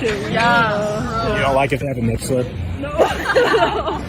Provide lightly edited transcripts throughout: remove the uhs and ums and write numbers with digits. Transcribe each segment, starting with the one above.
too. Yeah. You don't like if they have a nip slip? No.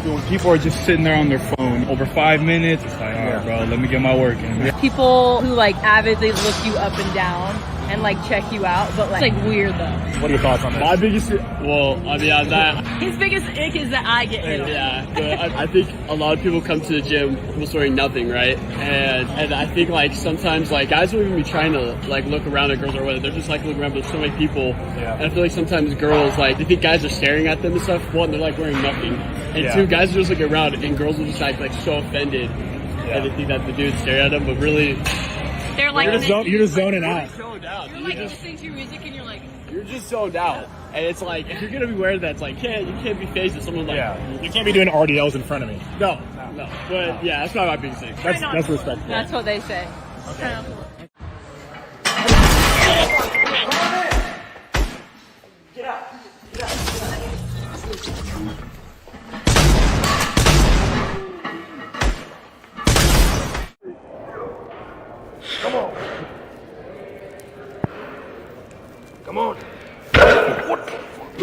When people are just sitting there on their phone over 5 minutes, it's like, all right, bro, let me get my work in. People who like avidly look you up and down and like check you out, but like, it's like weird though. What are your thoughts on that? My biggest, well, I mean, on that. His biggest ick is that I get hit on. Yeah, but I think a lot of people come to the gym almost wearing nothing, right? And I think like sometimes like guys will even be trying to like look around at girls or whatever. They're just like looking around, but there's so many people. Yeah. And I feel like sometimes girls like they think guys are staring at them and stuff. One, they're like wearing nothing, and two, guys are just looking around, and girls will just act like so offended, and they think that the dude's staring at them, but really. They're like, you're just zoning out. Zoned out. You're like listening to your music and you're like, you're just zoned out, and it's like if you're gonna be wearing that, it's like you can't be faced with someone like you can't be doing RDLs in front of me. No. But yeah, that's not my biggest thing. That's respectful. that's what they say. Okay. Get out. Come on. Come on. What the fuck?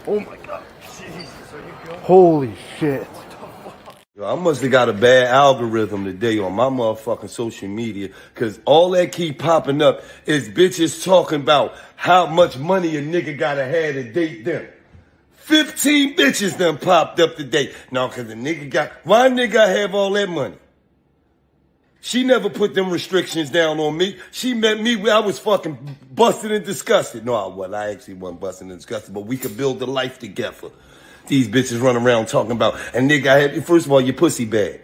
Oh my God. Jesus, are you good? Holy shit. Yo, I must have got a bad algorithm today on my motherfucking social media, because all that keep popping up is bitches talking about how much money a nigga gotta have to date them. 15 bitches done popped up today. No, because the nigga why a nigga have all that money? She never put them restrictions down on me. She met me where I was fucking busted and disgusted. No, I actually wasn't busted and disgusted, but we could build a life together. These bitches run around talking about, and nigga, first of all, your pussy bad.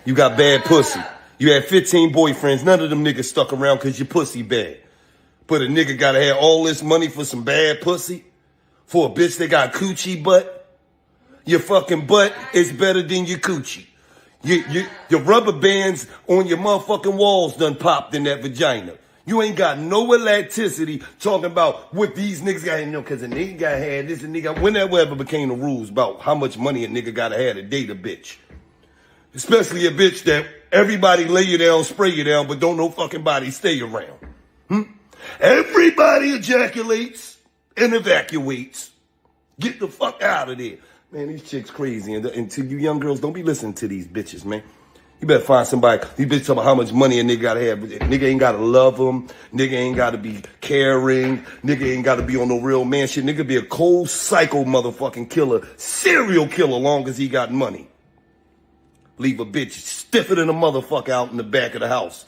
You got bad pussy. You had 15 boyfriends. None of them niggas stuck around because your pussy bad. But a nigga gotta have all this money for some bad pussy? For a bitch that got coochie butt? Your fucking butt is better than your coochie. Your rubber bands on your motherfucking walls done popped in that vagina. You ain't got no elasticity talking about what these niggas got, because a nigga got had this, a nigga, whenever ever became the rules about how much money a nigga gotta have to date a bitch. Especially a bitch that everybody lay you down, spray you down, but don't no fucking body stay around. Everybody ejaculates and evacuates. Get the fuck out of there. Man, these chicks crazy. And to you young girls, don't be listening to these bitches, man. You better find somebody. These bitches talking about how much money a nigga gotta have. Nigga ain't gotta love them. Nigga ain't gotta be caring. Nigga ain't gotta be on no real man shit. Nigga be a cold psycho motherfucking killer. Serial killer long as he got money. Leave a bitch stiffer than a motherfucker out in the back of the house.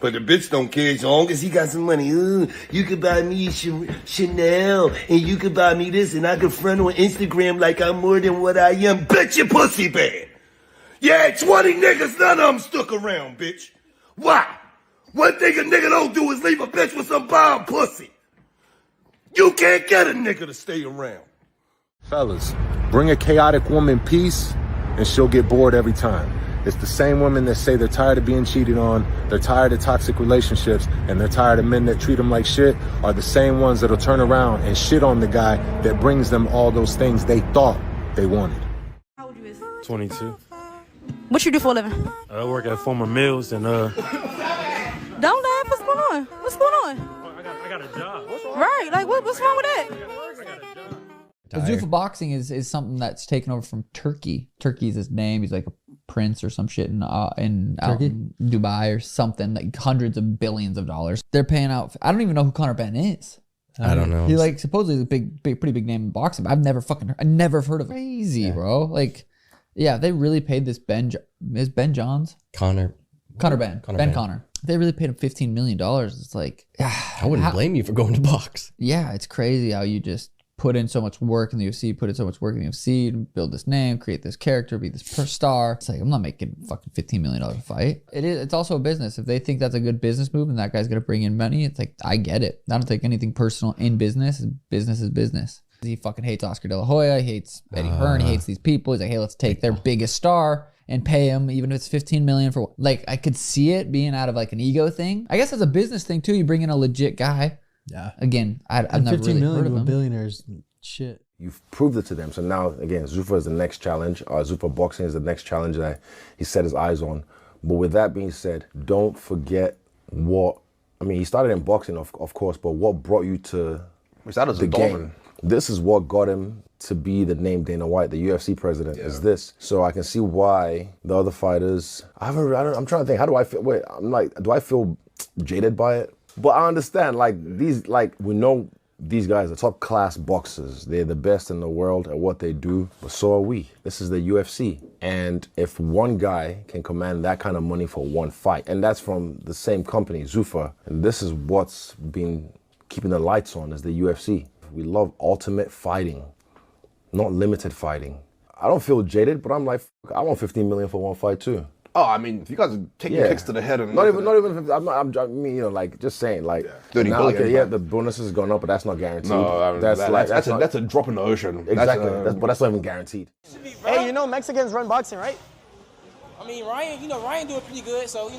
But the bitch don't care as long as he got some money. You could buy me Chanel, and you could buy me this, and I could front on Instagram like I'm more than what I am. Bitch, your pussy bad. Yeah, 20 niggas, none of them stuck around, bitch. Why? One thing a nigga don't do is leave a bitch with some bomb pussy. You can't get a nigga to stay around. Fellas, bring a chaotic woman peace, and she'll get bored every time. It's the same women that say they're tired of being cheated on, they're tired of toxic relationships, and they're tired of men that treat them like shit, are the same ones that'll turn around and shit on the guy that brings them all those things they thought they wanted. How old you is? 22. What you do for a living? I work at Former Mills and Don't laugh. What's going on? What's going on? I got a job. Right, like what's wrong with that? The Zuffa boxing is something that's taken over from Turkey. Turkey's his name. He's like a prince or some shit in out in Dubai or something. Like hundreds of billions of dollars. They're paying out. I don't even know who Conor Ben is. I don't know. He like supposedly is a pretty big name in boxing. But I never heard of it. Crazy, bro. Like, yeah, they really paid this is Ben Johns? Conor Ben. They really paid him $15 million. It's like, I wouldn't blame you for going to box. Yeah, it's crazy how you just put in so much work in the UFC, to build this name, create this character, be this star. It's like, I'm not making fucking $15 million a fight. It's also a business. If they think that's a good business move and that guy's going to bring in money, it's like, I get it. I don't think anything personal in business. Business is business. He fucking hates Oscar De La Hoya. He hates Eddie Hearn. He hates these people. He's like, hey, let's take their biggest star and pay him, even if it's $15 million for, like, I could see it being out of like an ego thing. I guess it's a business thing too. You bring in a legit guy. Yeah. Again, I've never really heard of him. Billionaires, shit. You've proved it to them. So now, again, Zuffa is the next challenge. Zuffa boxing is the next challenge that he set his eyes on. But with that being said, don't forget what, I mean, he started in boxing, of course, but what brought you to the game? This is what got him to be the name Dana White, the UFC president, is this. So I can see why the other fighters, I'm trying to think, how do I feel? Wait, I'm like, do I feel jaded by it? But I understand, like, we know these guys are top class boxers. They're the best in the world at what they do, but so are we. This is the UFC. And if one guy can command that kind of money for one fight, and that's from the same company, Zuffa, and this is what's been keeping the lights on, is the UFC. We love ultimate fighting, not limited fighting. I don't feel jaded, but I'm like, I want 15 million for one fight too. Oh, I mean, if you guys are taking kicks to the head and not even. I mean, you know, like just saying, like 30 now, billion. okay, yeah, the bonuses has gone up, but that's not guaranteed. No, I mean, that's a drop in the ocean. Exactly, but that's not even guaranteed. Hey, you know Mexicans run boxing, right? I mean, Ryan doing pretty good, so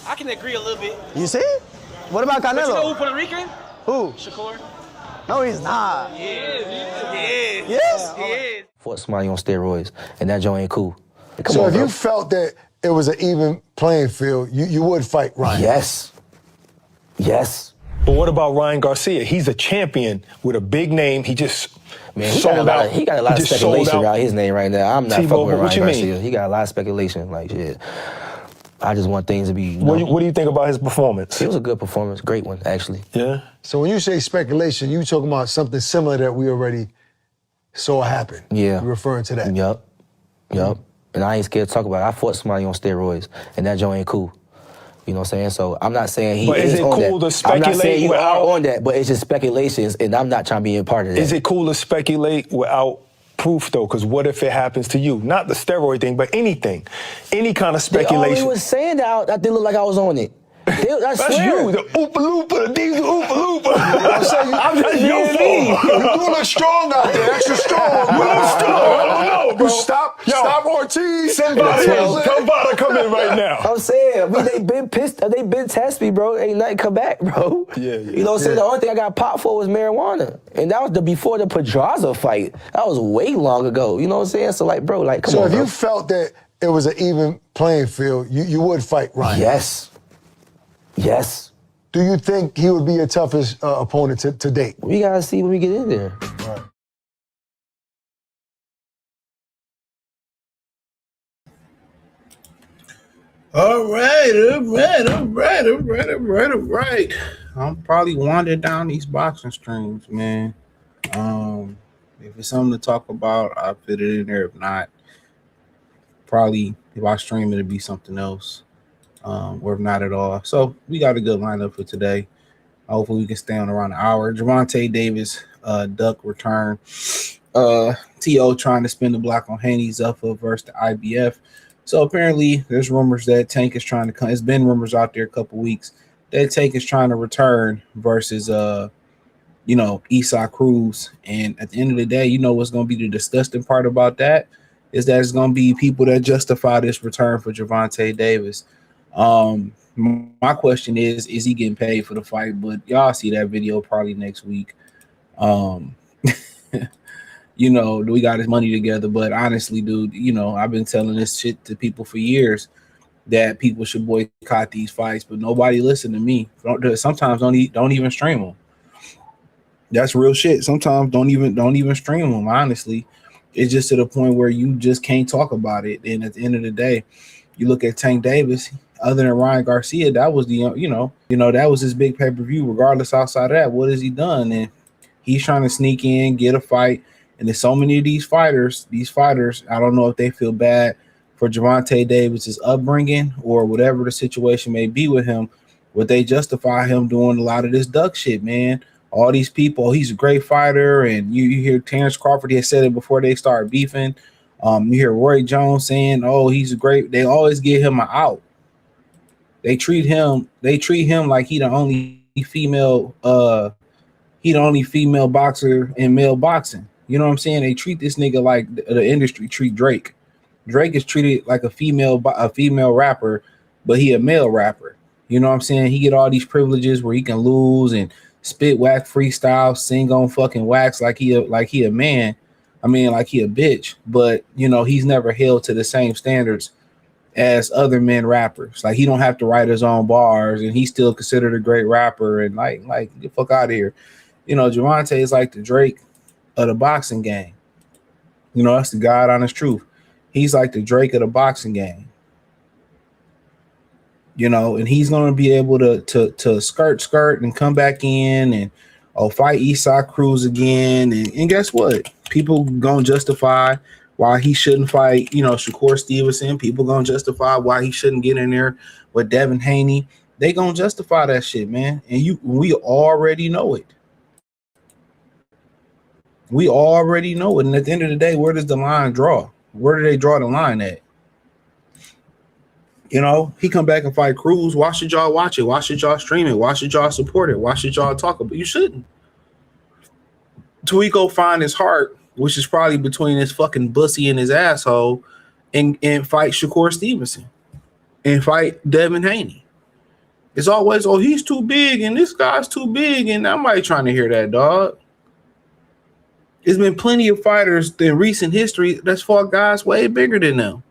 I can agree a little bit. You see? What about Canelo? But you know who Puerto Rican? Who? Shakur. No, he's not. He is. Yes? He is. Fought somebody on steroids, and that joint ain't cool. Come so on, if bro. you felt that it was an even playing field, you would fight Ryan? Yes. But what about Ryan Garcia? He's a champion with a big name. He just sold out. He got a lot of speculation around his name right now. I'm not fucking with Ryan Garcia. He got a lot of speculation. Like, shit. I just want things to be. What do you think about his performance? It was a good performance. Great one, actually. Yeah. So when you say speculation, you talking about something similar that we already saw happen? Yeah. You're referring to that? Yup. And I ain't scared to talk about it. I fought somebody on steroids, and that joint ain't cool. You know what I'm saying? So I'm not saying he is on that. But is it cool to speculate? I'm not saying you without, are on that, but it's just speculations, and I'm not trying to be a part of that. Is it cool to speculate without proof, though? Because what if it happens to you? Not the steroid thing, but anything. Any kind of speculation. They always was saying that I didn't look like I was on it. I That's swear. you, the Oopa Loopa, the diesel Oopa Loopa. I'm That's your fault. You look strong out there, extra strong. I don't know, bro. Stop Ortiz. Somebody come in right now. I'm saying, they been pissed, they been tested me, bro. Ain't nothing come back, bro. Yeah. You know what I'm saying? The only thing I got popped for was marijuana. And that was before the Pedraza fight. That was way long ago. You know what I'm saying? So, like, bro, like, come on, So if bro. you felt that it was an even playing field, you would fight Ryan? Yes. Do you think he would be your toughest opponent to date? We gotta see when we get in there. Right. All right. I'll probably wander down these boxing streams, man. If it's something to talk about, I'll fit it in there. If not, probably if I stream it, it'll be something else. Or if not at all. So we got a good lineup for today. Hopefully we can stay on around an hour. Gervonta Davis, duck return. T.O. trying to spin the block on Haney, Zuffa versus the IBF. So apparently there's rumors that Tank is trying to come. It's been rumors out there a couple weeks that Tank is trying to return versus Esau Cruz. And at the end of the day, you know what's going to be the disgusting part about that is that it's going to be people that justify this return for Gervonta Davis. My question is he getting paid for the fight? But y'all see that video probably next week. We got his money together, but honestly, dude, I've been telling this shit to people for years that people should boycott these fights, but nobody listened to me. Sometimes don't even stream them. That's real shit. Sometimes don't even stream them. Honestly, it's just to the point where you just can't talk about it. And at the end of the day, you look at Tank Davis. Other than Ryan Garcia, that was that was his big pay-per-view. Regardless, outside of that, what has he done? And he's trying to sneak in, get a fight. And there's so many of these fighters, I don't know if they feel bad for Gervonta Davis's upbringing or whatever the situation may be with him, would they justify him doing a lot of this duck shit, man? All these people, he's a great fighter, and you hear Terrence Crawford, he had said it before they started beefing. You hear Roy Jones saying, "Oh, he's a great." They always give him an out. They treat him like he the only female boxer in male boxing. You know what I'm saying? They treat this nigga like the industry treat Drake. Drake is treated like a female rapper, but he a male rapper. You know what I'm saying? He get all these privileges where he can lose and spit whack freestyle, sing on fucking wax like he a man. I mean, like he a bitch. But he's never held to the same standards as other men rappers. Like he don't have to write his own bars, and he's still considered a great get the fuck out of here. You know, Gervonta is like the Drake of the boxing game. You know, that's the God honest truth. He's like the Drake of the boxing game. You know, and he's gonna be able to skirt and come back in and fight Eastside Cruz again. And guess what? People gonna justify why he shouldn't fight, you know, Shakur Stevenson. People gonna justify why he shouldn't get in there with Devin Haney. They gonna justify that shit, man. And we already know it. We already know it. And at the end of the day, where does the line draw? Where do they draw the line at? You know, he come back and fight Cruz. Why should y'all watch it? Why should y'all stream it? Why should y'all support it? Why should y'all talk about it? You shouldn't. Till he go find his heart, which is probably between his fucking bussy and his asshole, and fight Shakur Stevenson and fight Devin Haney. It's always, oh, he's too big and this guy's too big, and nobody trying to hear that, dog. There's been plenty of fighters in recent history that's fought guys way bigger than them.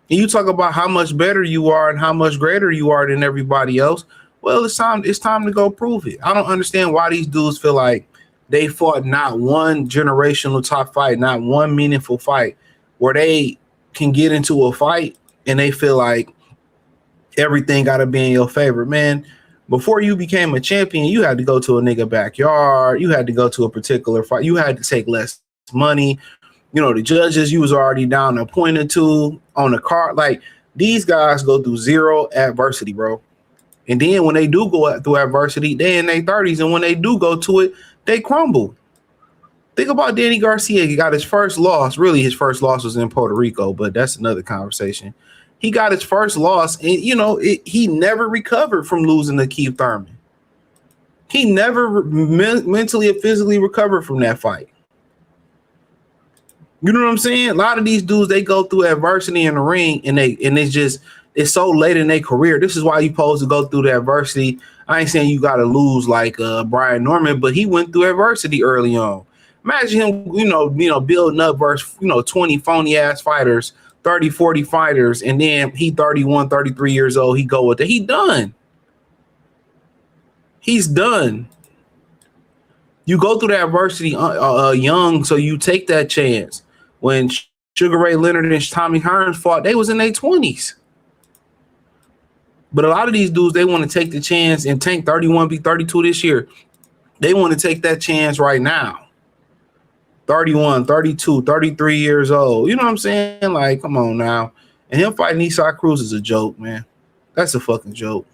And you talk about how much better you are and how much greater you are than everybody else. Well, it's time to go prove it. I don't understand why these dudes feel like they fought not one generational top fight, not one meaningful fight where they can get into a fight and they feel like everything got to be in your favor. Man, before you became a champion, you had to go to a nigga backyard. You had to go to a particular fight. You had to take less money. You know, the judges you was already down a point or two on the card. Like, these guys go through zero adversity, bro. And then when they do go through adversity, they in their 30s. And when they do go to it, they crumble. Think about Danny Garcia. He got his first loss. Really, his first loss was in Puerto Rico, but that's another conversation. He got his first loss, and, you know, he never recovered from losing to Keith Thurman. He never mentally or physically recovered from that fight. You know what I'm saying? A lot of these dudes, they go through adversity in the ring, and it's so late in their career. This is why you're supposed to go through the adversity. I ain't saying you got to lose like Brian Norman, but he went through adversity early on. Imagine him, you know, building up versus, 20 phony ass fighters, 30, 40 fighters, and then he 31, 33 years old. He go with it. He done. He's done. You go through the adversity young, so you take that chance. When Sugar Ray Leonard and Tommy Hearns fought, they was in their 20s. But a lot of these dudes, they want to take the chance, and Tank 31 be 32 this year. They want to take that chance right now. 31, 32, 33 years old. You know what I'm saying? Like, come on now. And him fighting Eastside Cruz is a joke, man. That's a fucking joke.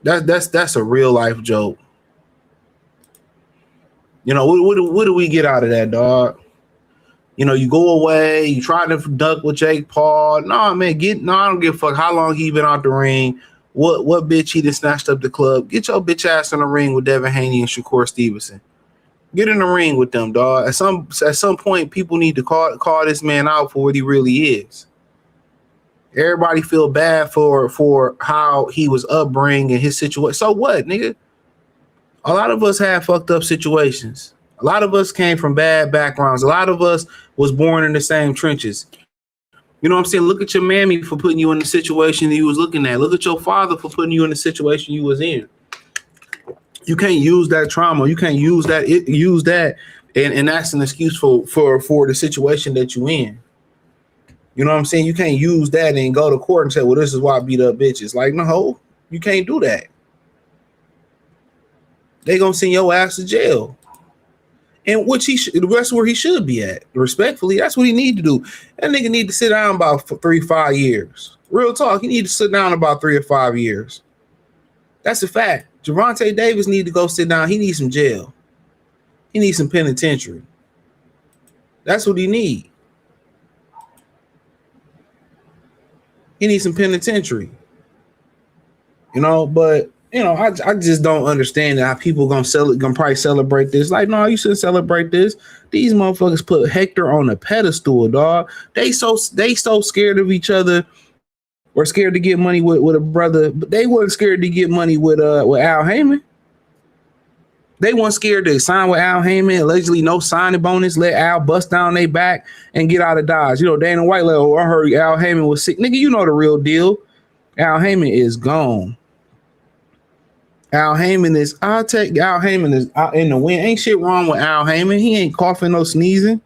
That's a real life joke. You know, what do we get out of that, dog? You know, you go away, you try to duck with Jake Paul. Nah, man, I don't give a fuck how long he been out the ring. What bitch he done snatched up the club. Get your bitch ass in the ring with Devin Haney and Shakur Stevenson. Get in the ring with them, dog. At some point, people need to call this man out for what he really is. Everybody feel bad for how he was upbringing and his situation. So what, nigga? A lot of us had fucked up situations. A lot of us came from bad backgrounds. A lot of us was born in the same trenches. You know what I'm saying? Look at your mammy for putting you in the situation that you was looking at. Look at your father for putting you in the situation you was in. You can't use that trauma. You can't use that. And that's an excuse for the situation that you in. You know what I'm saying? You can't use that and go to court and say, well, this is why I beat up bitches. Like, no, you can't do that. They gonna send your ass to jail. And that's where he should be at. Respectfully, that's what he need to do. That nigga need to sit down about 3-5 years. Real talk, he need to sit down about 3 or 5 years. That's a fact. Gervonta Davis need to go sit down. He needs some jail. He needs some penitentiary. That's what he need. He needs some penitentiary. You know, but you know, I just don't understand how people gonna probably celebrate this. Like, no, you shouldn't celebrate this. These motherfuckers put Hector on a pedestal, dog. They so scared of each other. Or scared to get money with a brother, but they weren't scared to get money with Al Heyman. They weren't scared to sign with Al Heyman, allegedly no signing bonus, let Al bust down their back and get out of Dodge. You know, Dana White, like, oh, I heard Al Heyman was sick. Nigga, you know the real deal. Al Heyman is gone. Al Heyman is out in the wind. Ain't shit wrong with Al Heyman. He ain't coughing, no sneezing.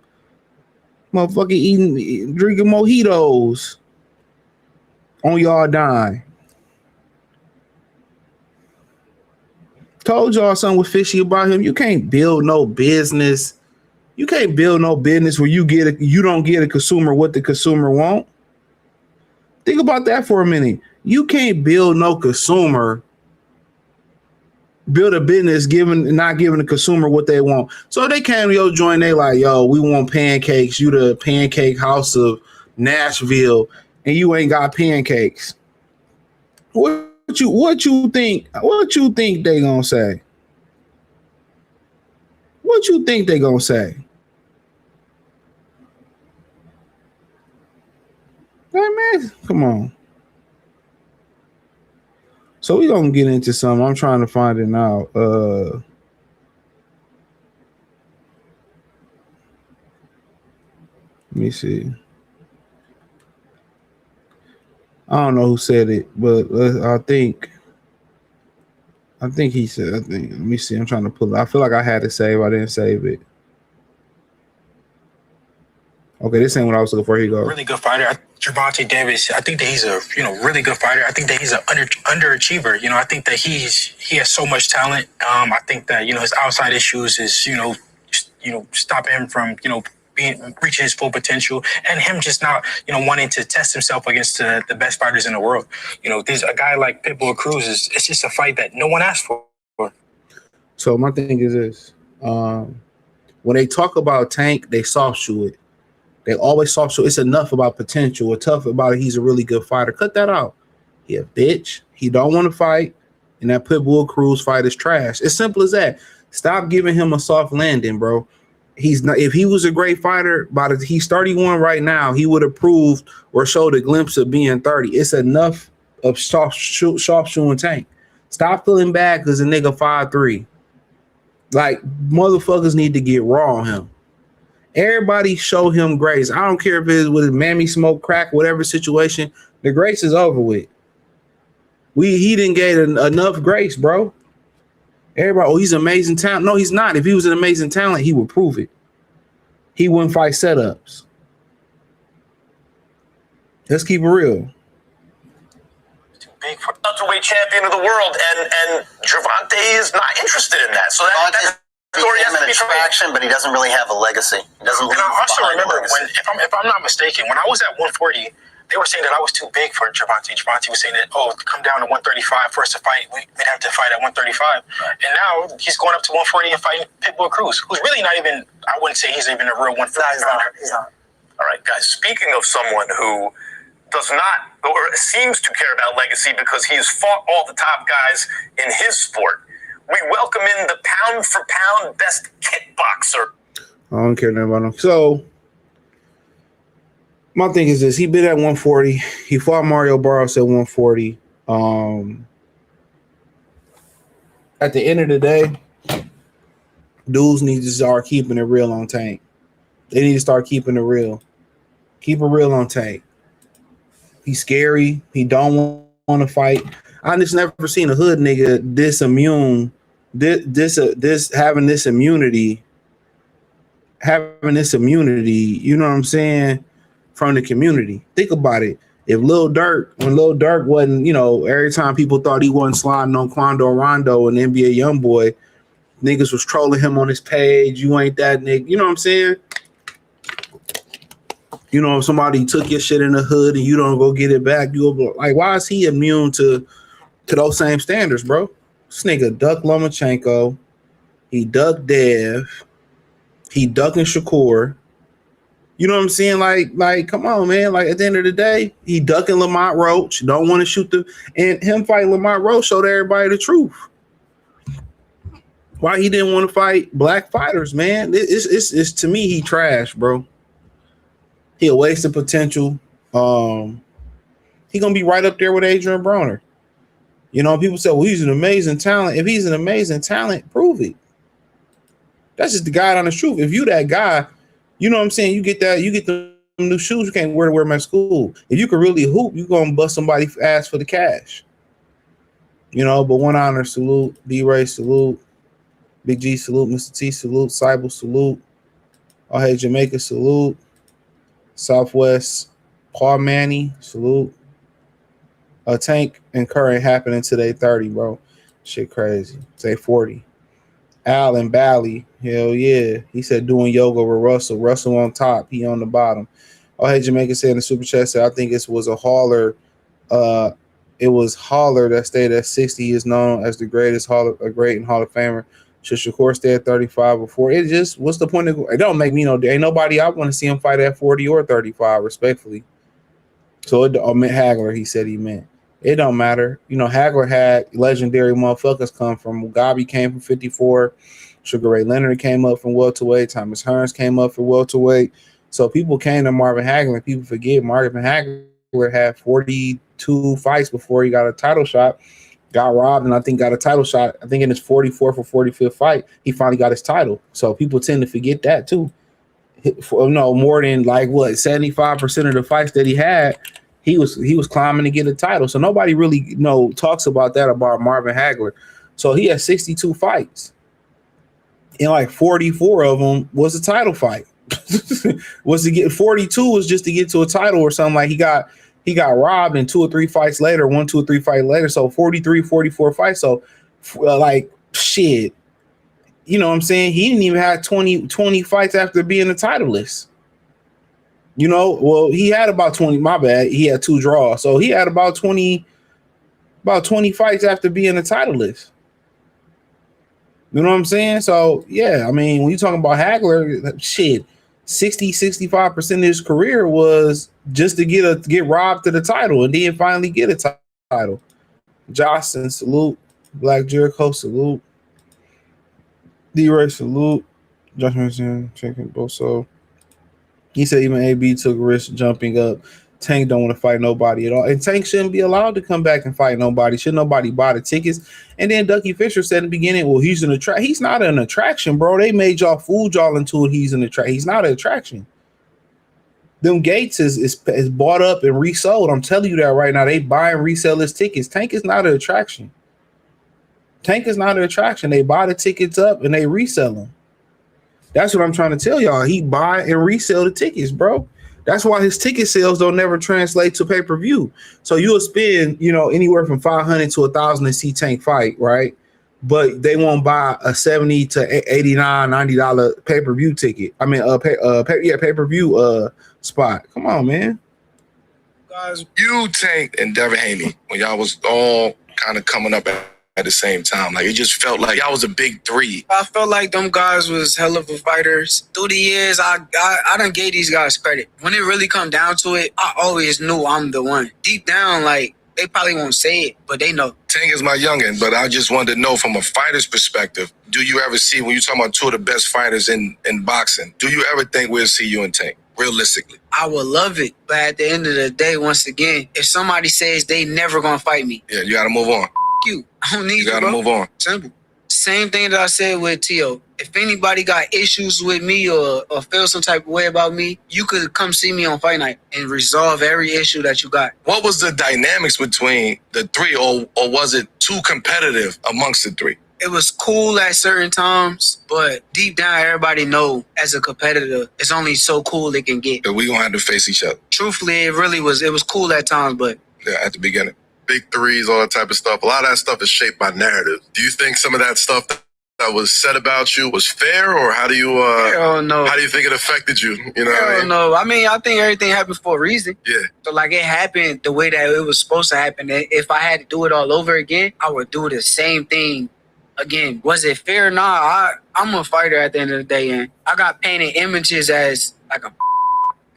Motherfucker drinking mojitos on y'all dime. Told y'all something was fishy about him. You can't build no business. You can't build no business where you don't get a consumer what the consumer want. Think about that for a minute. You can't build no consumer, build a business not giving the consumer what they want. So they came to your joint, they like, yo, we want pancakes. You the pancake house of Nashville, and you ain't got pancakes. What you think they gonna say? What you think they gonna say? Hey man, come on. So we gonna get into something. I'm trying to find it now. Let me see. I don't know who said it, but I think he said. Let me see. I'm trying to pull it. I feel like I had to save. I didn't save it. Okay, this ain't what I was looking for. Here you go. Really good fighter. Gervonta Davis, I think that he's a really good fighter. I think that he's an underachiever. I think that he has so much talent. I think that his outside issues is stopping him from reaching his full potential, and him just not wanting to test himself against the best fighters in the world. There's a guy like Pitbull Cruz. It's just a fight that no one asked for. So my thing is this: when they talk about Tank, they soft shoe it. They always soft shoe. It's enough about potential. Or tough about it. He's a really good fighter. Cut that out. He a bitch. He don't want to fight, and that Pitbull Cruz fight is trash. It's simple as that. Stop giving him a soft landing, bro. He's not. If he was a great fighter, he's 31 right now, he would have proved or showed a glimpse of being 30. It's enough of soft shoeing Tank. Stop feeling bad because the nigga 5'3". Like, motherfuckers need to get raw on him. Everybody show him grace. I don't care if it's with his mammy smoke crack, whatever situation. The grace is over with. He didn't get enough grace, bro. Everybody, he's amazing talent. No, he's not. If he was an amazing talent, he would prove it. He wouldn't fight setups. Let's keep it real. Big welterweight champion of the world, and Gervonta is not interested in that. So that's became an attraction, but he doesn't really have a legacy. He doesn't. And I also remember when, if I'm not mistaken, when I was at 140, they were saying that I was too big for Gervonta. Gervonta was saying that, come down to 135 for us to fight. We'd have to fight at 135. Right. And now he's going up to 140 and fighting Pitbull Cruz, who's really not even, I wouldn't say he's even a real 140. No, he's not. All right, guys, speaking of someone who does not or seems to care about legacy because he has fought all the top guys in his sport, we welcome in the pound-for-pound best kickboxer. I don't care nothing about him. So, my thing is this. He been at 140. He fought Mario Barros at 140. At the end of the day, dudes need to start keeping it real on Tank. They need to start keeping it real. Keep it real on Tank. He's scary. He don't want to fight. I just never seen a hood nigga having this immunity, you know what I'm saying, from the community. Think about it. If when Lil Durk wasn't, every time people thought he wasn't sliding on Quando Rondo and NBA Youngboy, niggas was trolling him on his page. You ain't that nigga. You know what I'm saying? If somebody took your shit in the hood and you don't go get it back, you'll be like, why is he immune to those same standards, bro? This nigga ducked Lomachenko. He ducked Dev. He ducking Shakur. You know what I'm saying? Like, come on, man. Like, at the end of the day, he ducking Lamont Roach. Don't want to shoot and him fighting Lamont Roach showed everybody the truth. Why he didn't want to fight black fighters, man. It's to me, he trash, bro. He a waste of potential. He gonna be right up there with Adrian Broner. People say, well, he's an amazing talent. If he's an amazing talent, prove it. That's just the God honest truth. If you that guy, you know what I'm saying, you get the new shoes you can't wear to wear them at school. If you can really hoop, you gonna bust somebody's ass for the cash. You know, but one honor, salute. D-Ray, salute. Big G, salute. Mr. T, salute. Cybel, salute. Oh, hey, Jamaica, salute. Southwest, Paul Manny, salute. Tank and Curry happening today 30, bro. Shit crazy. Say 40. Al and Bally, hell yeah. He said doing yoga with Russell. Russell on top, he on the bottom. Oh, hey, Jamaica said in the super chat, said, I think it was a hauler. It was Holler that stayed at 60. He is known as the greatest a great and Hall of Famer. Should Shakur stay at 35 before? It just, what's the point of it? Don't make me know. There ain't nobody I want to see him fight at 40 or 35, respectfully. So it meant Hagler, he said he meant. It don't matter. You know, Hagler had legendary motherfuckers come from. Mugabe came from 54. Sugar Ray Leonard came up from welterweight. Thomas Hearns came up from welterweight. So people came to Marvin Hagler. People forget Marvin Hagler had 42 fights before he got a title shot. Got robbed and I think got a title shot. I think in his 44th or 45th fight, he finally got his title. So people tend to forget that too. More than like what 75% of the fights that he had, he was climbing to get a title. So nobody really talks about that about Marvin Hagler. So he had 62 fights, and like 44 of them was a title fight. Was to get 42 was just to get to a title or something. Like he got robbed in 2 or 3 fights later, 1, 2 or 3 fights later. So 43, 44 fights. So like shit, you know what I'm saying? He didn't even have 20 fights after being a titleist. You know, well, he had about 20, my bad. He had 2 draws. So he had about 20 fights after being a titleist. You know what I'm saying? So yeah, I mean, when you're talking about Hagler, shit, 60-65% of his career was just to get robbed to the title and then finally get a title. Jocelyn, salute. Black Jericho, salute. D-Ray, salute. Josh Manson, checking both. So he said even AB took risk jumping up. Tank don't want to fight nobody at all. And Tank shouldn't be allowed to come back and fight nobody. Should nobody buy the tickets? And then Ducky Fisher said in the beginning, well, he's an attraction. He's not an attraction, bro. They made y'all fooled y'all into it. He's an attraction. He's not an attraction. Them Gates is bought up and resold. I'm telling you that right now. They buy and resell his tickets. Tank is not an attraction. Tank is not an attraction. They buy the tickets up and they resell them. That's what I'm trying to tell y'all. He buy and resell the tickets, bro. That's why his ticket sales don't never translate to pay-per-view. So you'll spend, anywhere from $500 to $1,000 to see Tank fight, right? But they won't buy a $70 to $89, $90 pay-per-view ticket. I mean, pay-per-view spot. Come on, man. Guys, you, Tank, and Devin Haney, when y'all was all kind of coming up at the same time. Like, it just felt like y'all was a big 3. I felt like them guys was hell of a fighters. Through the years, I done gave these guys credit. When it really come down to it, I always knew I'm the one. Deep down, like, they probably won't say it, but they know. Tank is my youngin', but I just wanted to know from a fighter's perspective, do you ever see, when you're talking about 2 of the best fighters in boxing, do you ever think we'll see you and Tank, realistically? I would love it, but at the end of the day, once again, if somebody says they never gonna fight me, yeah, you gotta move on. You. I don't need you. You gotta move on. Simple. Same thing that I said with T.O. If anybody got issues with me or feel some type of way about me, you could come see me on fight night and resolve every issue that you got. What was the dynamics between the 3, or was it too competitive amongst the 3? It was cool at certain times, but deep down, everybody know as a competitor, it's only so cool it can get. That we gonna have to face each other. Truthfully, it was cool at times, but yeah, at the beginning. Big 3s, all that type of stuff. A lot of that stuff is shaped by narrative. Do you think some of that stuff that was said about you was fair, or how do you Hell no. How do you think it affected you? You know what I mean? No. I mean, I think everything happened for a reason. Yeah. So like it happened the way that it was supposed to happen. If I had to do it all over again, I would do the same thing again. Was it fair? Nah, I'm a fighter at the end of the day, and I got painted images as like a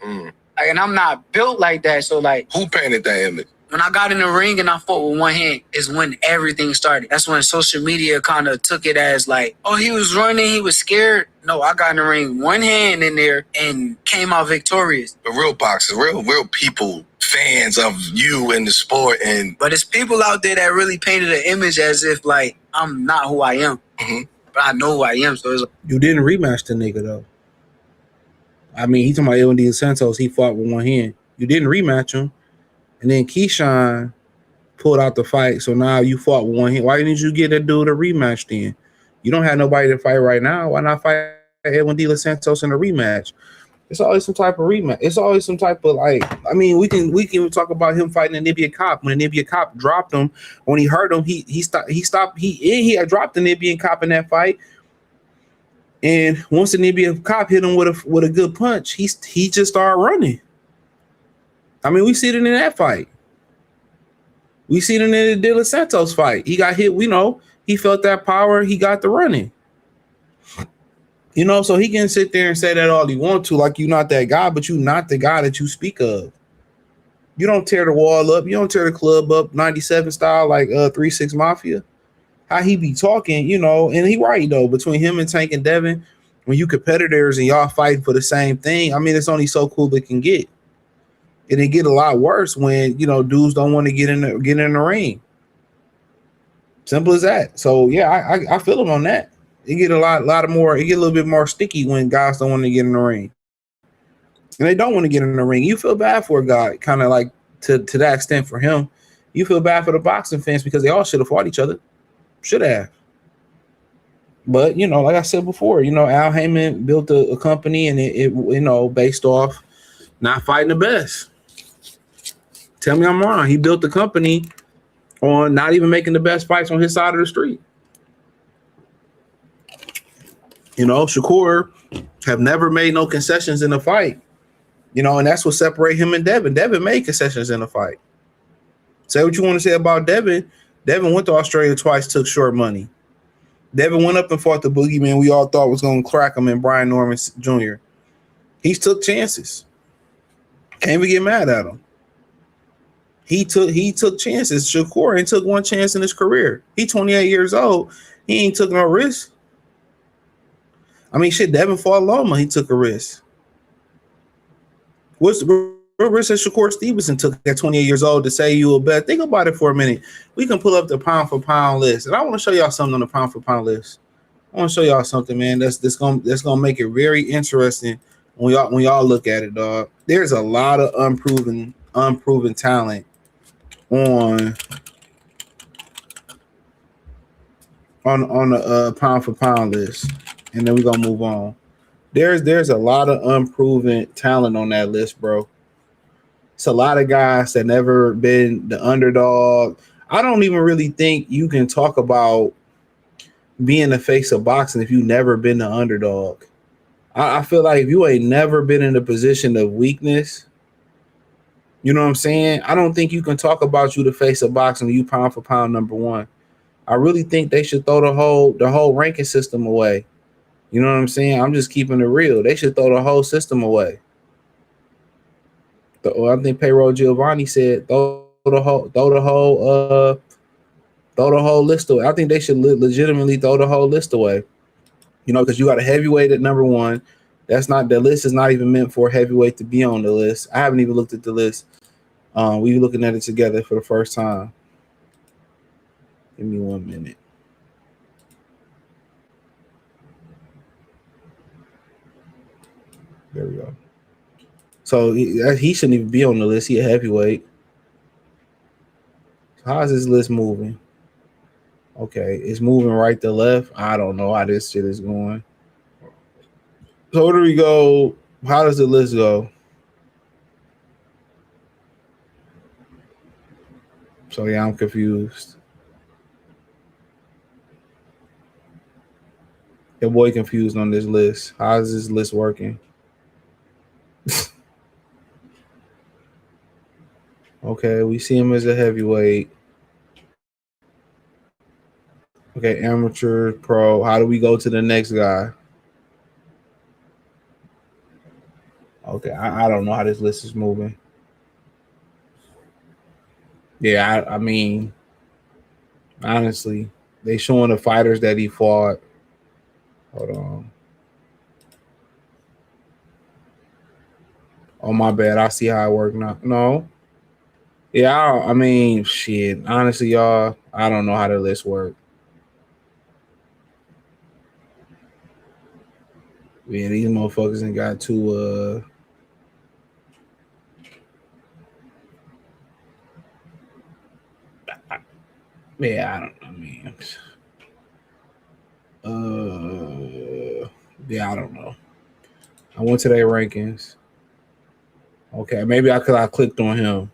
and I'm not built like that. So like, who painted that image? When I got in the ring and I fought with one hand is when everything started. That's when social media kind of took it as like, oh, he was running, he was scared. No, I got in the ring, one hand in there and came out victorious. The real boxers, real people, fans of you and the sport. But it's people out there that really painted an image as if like, I'm not who I am. Mm-hmm. but I know who I am. So it's like, You didn't rematch the nigga though. I mean, he talking about Edwin Santos. He fought with one hand. You didn't rematch him, and then Keyshawn pulled out the fight. So now you fought with one hand. Why didn't you get that dude a rematch then? You don't have nobody to fight right now. Why not fight Edwin De Los Santos in a rematch? It's always some type of rematch. It's always some type of like. I mean, we can talk about him fighting a Nibia Cop. When a Nibia Cop dropped him, when he hurt him, he stopped. He had dropped the Nibia Cop in that fight. And once the Nibia Cop hit him with a good punch, he just started running. I mean, we see it in that fight. We see it in the De Los Santos fight. He got hit. We know he felt that power. He got the running. You know, so he can sit there and say that all he wants to, like you're not that guy, but you're not the guy that you speak of. You don't tear the wall up. You don't tear the club up 97 style like 3-6 Mafia. How he be talking, you know, and he right though, between him and Tank and Devin, when you competitors and y'all fighting for the same thing, I mean, it's only so cool it can get. And it get a lot worse when, you know, dudes don't want to get in the ring. Simple as that. So yeah, I feel him on that. It get a little bit more sticky when guys don't want to get in the ring. And they don't want to get in the ring. You feel bad for a guy, kind of like to that extent for him. You feel bad for the boxing fans because they all should have fought each other. Should have. But, you know, like I said before, you know, Al Heyman built a company and it you know, based off not fighting the best. Tell me I'm wrong. He built the company on not even making the best fights on his side of the street. You know, Shakur have never made no concessions in a fight. You know, and that's what separates him and Devin. Devin made concessions in a fight. Say what you want to say about Devin. Devin went to Australia twice, took short money. Devin went up and fought the boogeyman we all thought was going to crack him in Brian Norman Jr. He took chances. Can't even get mad at him. He took chances. Shakur ain't took one chance in his career. He 28 years old. He ain't took no risk. I mean, shit, Devin fought Loma. He took a risk. What risk that Shakur Stevenson took at 28 years old to say you a bet? Think about it for a minute. We can pull up the pound for pound list, and I want to show y'all something on the pound for pound list. I want to show y'all something, man. That's gonna make it very interesting when y'all look at it, dog. There's a lot of unproven talent on the pound for pound list, and then we're gonna move on. There's a lot of unproven talent on that list, bro. It's a lot of guys that never been the underdog. I don't even really think you can talk about being the face of boxing if you never been the underdog. I feel like if you ain't never been in a position of weakness, you know what I'm saying? I don't think you can talk about you the face of boxing, you pound for pound number one. I really think they should throw the whole ranking system away. You know what I'm saying? I'm just keeping it real. They should throw the whole system away. I think Payroll Giovanni said throw the whole list away. I think they should legitimately throw the whole list away. You know, because you got a heavyweight at number one. The list is not even meant for a heavyweight to be on the list. I haven't even looked at the list. We were looking at it together for the first time. Give me 1 minute. There we go. So he shouldn't even be on the list. He a heavyweight. How's this list moving? Okay, it's moving right to left. I don't know how this shit is going. So where do we go? How does the list go? So yeah, I'm confused. Your boy confused on this list. How is this list working? Okay, we see him as a heavyweight. Okay, amateur, pro. How do we go to the next guy? Okay, I don't know how this list is moving. Yeah, I mean, honestly, they showing the fighters that he fought. Hold on. Oh, my bad. I see how it worked now. No. Yeah, I mean, shit. Honestly, y'all, I don't know how the list works. Yeah, these motherfuckers ain't got to yeah, I don't know, man. Yeah, I don't know. I went to their rankings. Okay, maybe I clicked on him.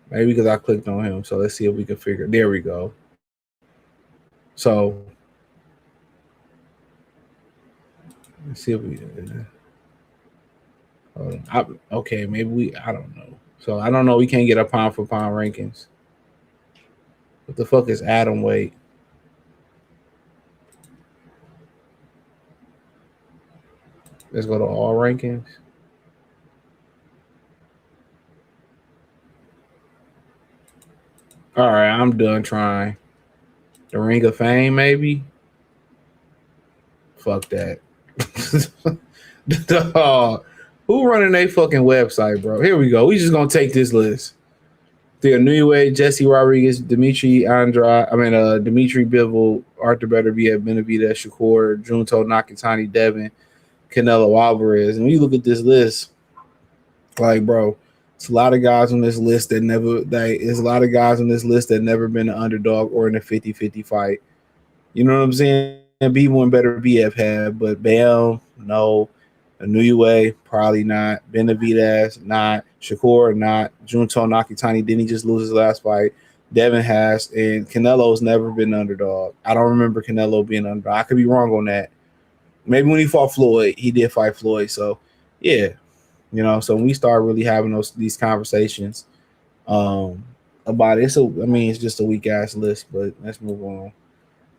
Maybe because I clicked on him. So let's see if we can figure. There we go. So let's see if we. Okay, maybe I don't know. So I don't know. We can't get a pound for pound rankings. What the fuck is atom weight? Let's go to all rankings. All right, I'm done trying. The Ring of Fame, maybe? Fuck that. Who running a fucking website, bro? Here we go. We just gonna take this list. The Inoue, Jesse Rodriguez, Dimitri Bivol, Arthur Benavidez, Shakur, Junto Nakatani, Devin, Canelo Alvarez. And when you look at this list, like, bro, it's a lot of guys on this list that never been an underdog or in a 50-50 fight. You know what I'm saying? B1 better BF had, but Bam, no. Inoue, probably not. Benavidez, not. Shakur, not. Junto Nakatani, didn't he just lose his last fight? Devin has, and Canelo's never been an underdog. I don't remember Canelo being an underdog. I could be wrong on that. Maybe when he fought Floyd, he did fight Floyd. So, yeah. You know, so when we start really having these conversations about it, it's just a weak ass list, but let's move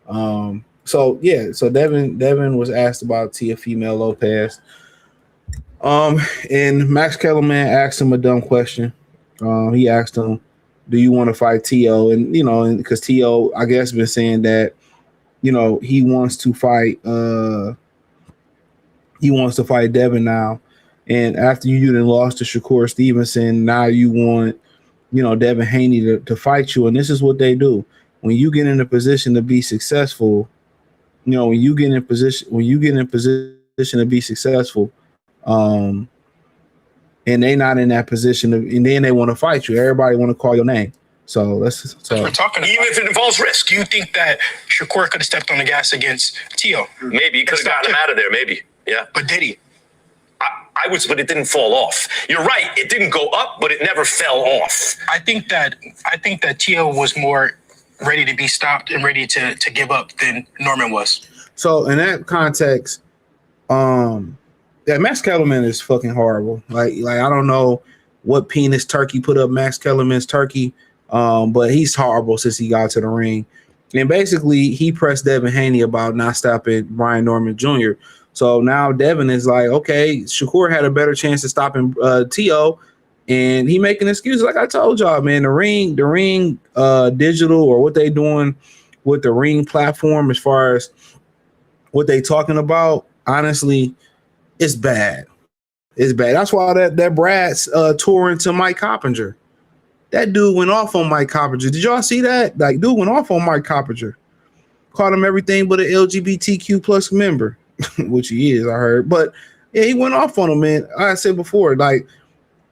on. So Devin was asked about Teofimo Lopez. And Max Kellerman asked him a dumb question. He asked him, "Do you want to fight Teo?" And because Teo, I guess, been saying that, he wants to fight. He wants to fight Devin now. And after you then lost to Shakur Stevenson, now you want, Devin Haney to fight you. And this is what they do. When you get in a position to be successful, when you get in position to be successful, and they not in that position, and then they want to fight you. Everybody want to call your name. So we're talking. Even if it involves risk, do you think that Shakur could have stepped on the gas against Teo? Maybe he could have gotten him out of there. Maybe, yeah. But did he? But it didn't fall off. You're right. It didn't go up, but it never fell off. I think that Teo was more ready to be stopped and ready to give up than Norman was. So in that context, Max Kellerman is fucking horrible. Like I don't know what penis turkey put up Max Kellerman's turkey, but he's horrible since he got to the ring. And basically, he pressed Devin Haney about not stopping Brian Norman Jr. So now Devin is like, okay, Shakur had a better chance of stopping Teo, and he making excuses. Like I told y'all, man, the ring digital, or what they doing with the ring platform as far as what they talking about, honestly, it's bad. It's bad. That's why that Brad's touring to Mike Coppinger. That dude went off on Mike Coppinger. Did y'all see that? Like, dude went off on Mike Coppinger. Called him everything but an LGBTQ plus member, which he is, I heard. But yeah, he went off on him, man. Like I said before, like,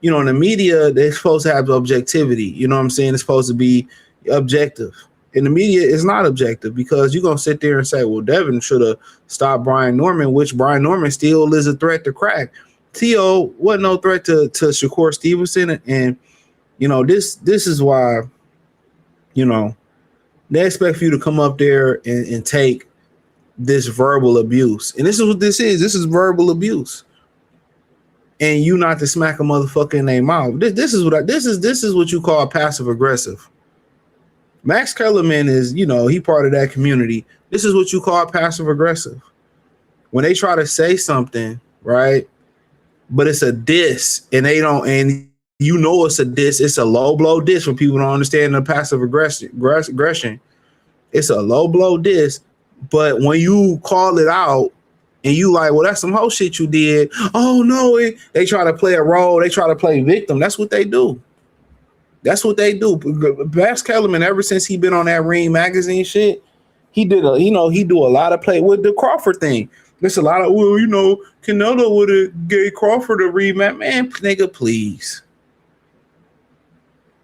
in the media, they're supposed to have objectivity. You know what I'm saying? It's supposed to be objective. In the media, it's not objective, because you're going to sit there and say, well, Devin should have stopped Brian Norman, which Brian Norman still is a threat to crack. Teo wasn't no threat to Shakur Stevenson. And, this is why, they expect for you to come up there and take this verbal abuse. And this is what this is. This is verbal abuse. And you not to smack a motherfucker in their mouth. This is what you call passive aggressive. Max Kellerman is, he part of that community. This is what you call passive aggressive. When they try to say something, right, but it's a diss, and they don't, and it's a diss. It's a low blow diss for people who don't understand the passive aggression. It's a low blow diss, but when you call it out and you like, well, that's some whole shit you did. Oh no, they try to play a role. They try to play victim. That's what they do. That's what they do. Max Kellerman, ever since he been on that Ring magazine shit, he do a lot of play with the Crawford thing. There's a lot of, well, you know, Canelo would have gave Crawford a rematch. Man, nigga, please.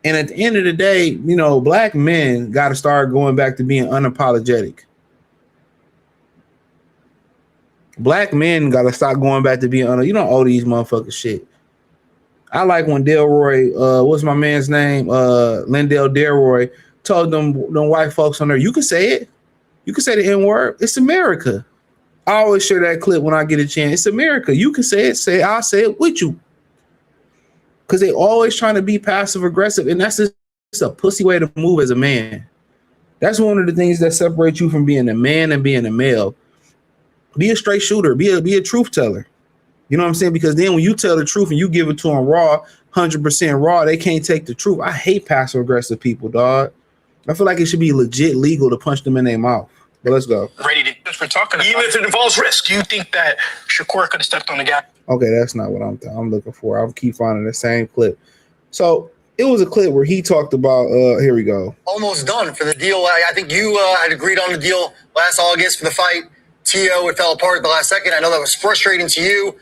And at the end of the day, you know, black men got to start going back to being unapologetic. Black men got to stop going back to being you don't owe these motherfuckers shit. I like when Delroy, what's my man's name? Lindell Delroy told them white folks on there, you can say it. You can say the N-word. It's America. I always share that clip when I get a chance. It's America. You can say it. I'll say it with you. Because they always trying to be passive aggressive, and that's just a pussy way to move as a man. That's one of the things that separates you from being a man and being a male. Be a straight shooter. Be a truth teller. You know what I'm saying? Because then when you tell the truth and you give it to them raw, 100% raw, they can't take the truth. I hate passive aggressive people, dog. I feel like it should be legit legal to punch them in their mouth. But let's go. Ready to just for talking about, even if it involves risk. Do you think that Shakur could have stepped on the gas? Okay, that's not what I'm looking for. I'll keep finding the same clip. So it was a clip where he talked about, here we go. Almost done for the deal. I think you had agreed on the deal last August for the fight. T.O. it fell apart at the last second. I know that was frustrating to you.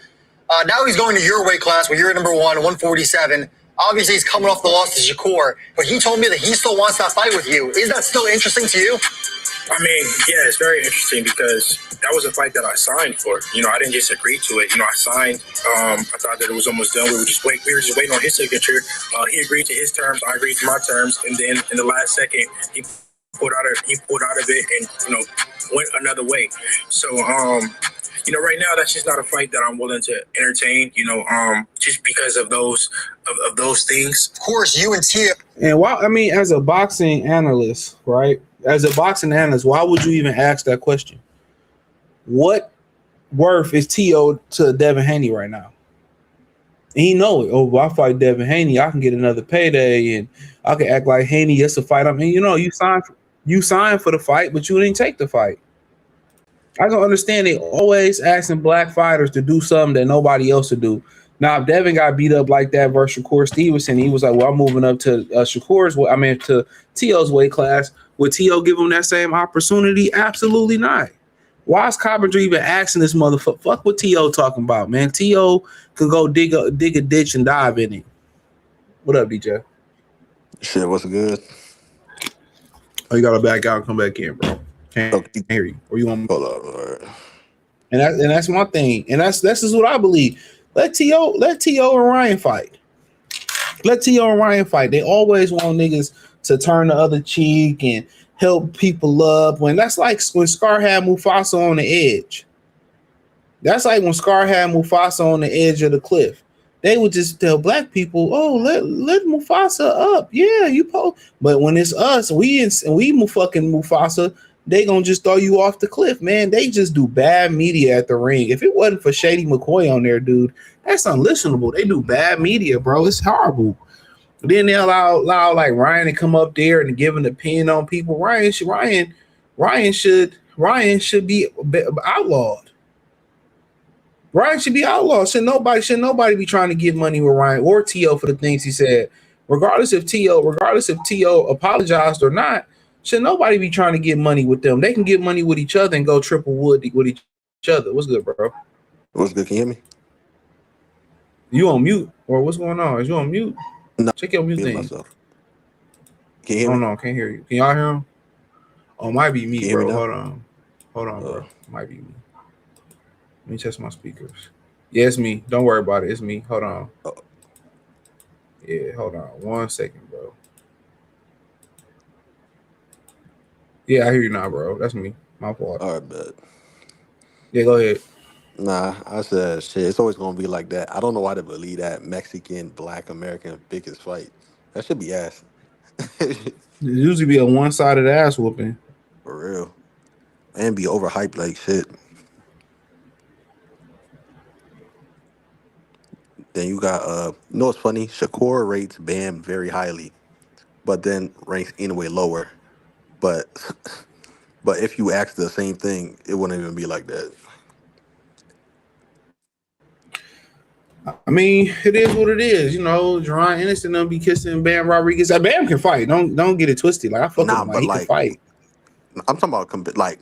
Now he's going to your weight class where you're at number 147. Obviously, he's coming off the loss to Shakur, but he told me that he still wants that fight with you. Is that still interesting to you? I mean, yeah, it's very interesting because that was a fight that I signed for. You know, I didn't just agree to it. You know, I signed. I thought that it was almost done. We were just waiting on his signature. He agreed to his terms. I agreed to my terms. And then in the last second, he pulled out of it and, you know, went another way. So, you know, right now that's just not a fight that I'm willing to entertain. You know, just because of those things. Of course, you and Tia. And why? I mean, as a boxing analyst, right? As a boxing analyst, why would you even ask that question? What worth is T.O. to Devin Haney right now? And he know it. Oh, if I fight Devin Haney, I can get another payday, and I can act like Haney. It's a fight. I mean, you know, you signed for the fight, but you didn't take the fight. I don't understand. They always asking black fighters to do something that nobody else would do. Now, if Devin got beat up like that versus Shakur Stevenson, he was like, well, I'm moving up to to T.O.'s weight class. Would T.O. give him that same opportunity? Absolutely not. Why is Coventry even asking this motherfucker? Fuck what T.O. talking about, man. T.O. can go dig a ditch and dive in it. What up, DJ? Shit, what's good? Oh, you got to back out and come back in, bro. Can't hear you. Or you want me? Hold up, all right. And that's my thing. And that's just what I believe. Let T.O. and Ryan fight. Let T.O. and Ryan fight. They always want niggas to turn the other cheek and help people up. When that's like when Scar had Mufasa on the edge. That's like when Scar had Mufasa on the edge of the cliff. They would just tell black people, "Oh, let Mufasa up." Yeah, you post. But when it's us, we fucking Mufasa, they gonna just throw you off the cliff, man. They just do bad media at the ring. If it wasn't for Shady McCoy on there, dude, that's unlistenable. They do bad media, bro. It's horrible. Then they allow like Ryan to come up there and give an opinion on people. Ryan should be outlawed. Ryan should be outlawed. Should nobody be trying to give money with Ryan or T.O. for the things he said. Regardless if T.O. apologized or not, should nobody be trying to get money with them. They can get money with each other and go triple wood with each other. What's good, bro? What's good? Can you hear me? You on mute? Or what's going on? Is you on mute? No, check your mute thing. Myself. Can you hear me? No, can't hear you. Can y'all hear him? Oh, it might be me, bro. Hold on, bro. It might be me. Let me test my speakers. Yeah, it's me. Don't worry about it. It's me. Hold on. Yeah, hold on. 1 second, bro. Yeah, I hear you now, bro. That's me. My fault. All right, bet. Yeah, go ahead. Nah, I said shit. It's always gonna be like that. I don't know why they believe that Mexican Black American biggest fight. That should be ass. It usually be a one-sided ass whooping. For real. And be overhyped like shit. Then you got you know what's funny? Shakur rates Bam very highly, but then ranks anyway lower. But if you ask the same thing, it wouldn't even be like that. I mean, it is what it is. You know, Jerron Anderson don't be kissing Bam Rodriguez. Bam can fight. Don't get it twisted. Like I fuck with him. Like, he can fight. I'm talking about like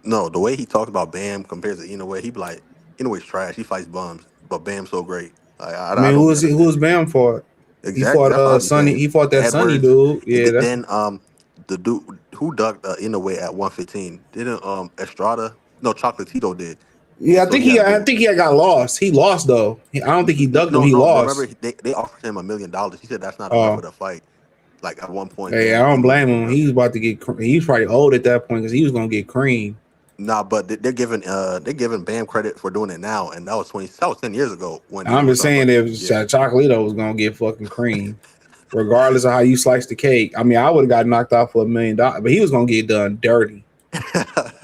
No, the way he talks about Bam compared to Inoue, he be like, Inoue's trash. He fights bums, but Bam's so great. I mean, I don't who get it. was Bam for? He Exactly. fought That's what I be Sonny. saying. He fought that Sonny Edwards, dude. and Yeah, that's then the dude who ducked Inoue at 115 didn't Estrada? No, Chocolatito did. And yeah. so he had to I do. think he got lost. He lost though. I don't think he ducked him. No, He no, no. Remember, lost. they offered him $1 million. He said that's not enough Oh, for the fight. Like at one point, hey, I then don't Inoue blame pulled him. up. He was about to get. He was probably old at that point because he was gonna get creamed. Nah, but they're giving Bam credit for doing it now, and that was 10 years ago when I'm Inoue just started saying fighting. if Yeah. Chocolito was gonna get fucking cream, regardless of how you slice the cake. I mean, I would have got knocked out for $1 million, but he was gonna get done dirty.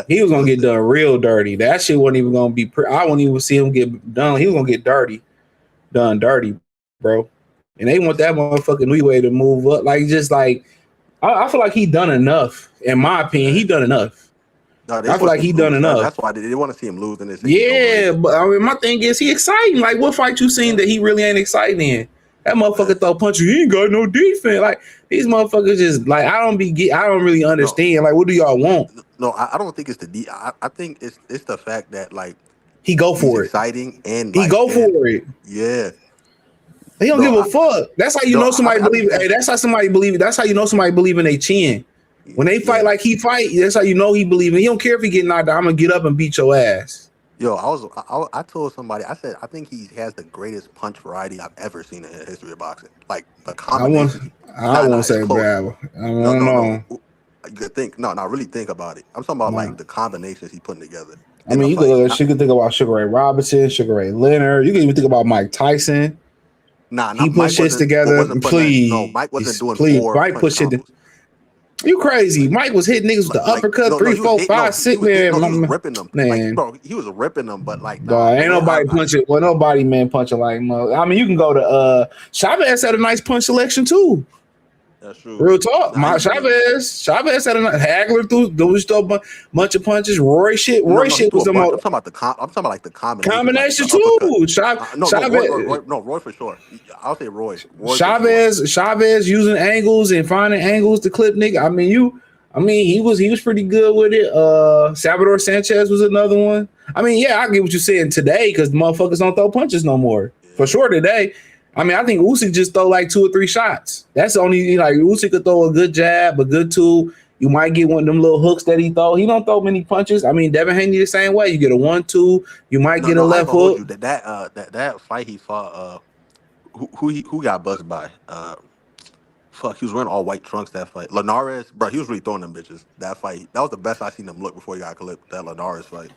He was gonna get done real dirty. That shit wasn't even gonna be. I wouldn't even see him get done. He was gonna get done dirty, bro. And they want that motherfucking leeway to move up. Like just like I feel like he done enough. In my opinion, he done enough. No, they I just feel want to like see he him done lose. enough. That's why they want to see him lose, and they say he's Yeah, overrated. but I mean, my thing is he exciting. Like, what fight you seen that he really ain't exciting in? That motherfucker throw punches. He ain't got no defense. Like these motherfuckers just like I don't really understand. Like, what do y'all want? No, I don't think it's I think it's the fact that like He go he's for it. exciting and He like go and for it. yeah. He don't No, give a fuck. That's how you know somebody believe. Hey, that's how somebody believe. That's how you know somebody believe in their chin. When they fight like he fight, that's how you know he believe in. He don't care if he get knocked out. I'm gonna get up and beat your ass. Yo, I told somebody, I said I think he has the greatest punch variety I've ever seen in the history of boxing. Like the combinations. I won't It's say close. bad. I don't No, know. You think really think about it. I'm talking about like the combinations he's putting together. I mean, you could think about Sugar Ray Robinson, Sugar Ray Leonard. You can even think about Mike Tyson. He put shits together. Please, No, Mike wasn't doing please. 4 Mike punch put shit. combos. You crazy? Mike was hitting niggas with the uppercut, 3, 4, 5, 6. He was ripping them. Man, like, bro, he was ripping them, but like, ain't nobody punching. Well, nobody man punching like. I mean, you can go to Chavez had a nice punch selection too. That's true. Real talk. Chavez had a Hagler threw a bunch of punches. Roy shit was the most. I'm talking about I'm talking about like the combination too. Roy for sure. I'll say Roy. Chavez using angles and finding angles to clip nigga. I mean, he was pretty good with it. Salvador Sanchez was another one. I mean, yeah, I get what you're saying today because motherfuckers don't throw punches no more. For sure today. I mean, I think Usyk just throw like 2 or 3 shots. That's the only like Usyk could throw a good jab, a good 2. You might get one of them little hooks that he throw. He don't throw many punches. I mean, Devin Haney the same way. You get a 1-2. You might get a left hook. That fight he fought. Who got buzzed by? Fuck, he was wearing all white trunks that fight. Linares, bro, he was really throwing them bitches. That fight, that was the best I seen him look before he got clipped. That Linares fight.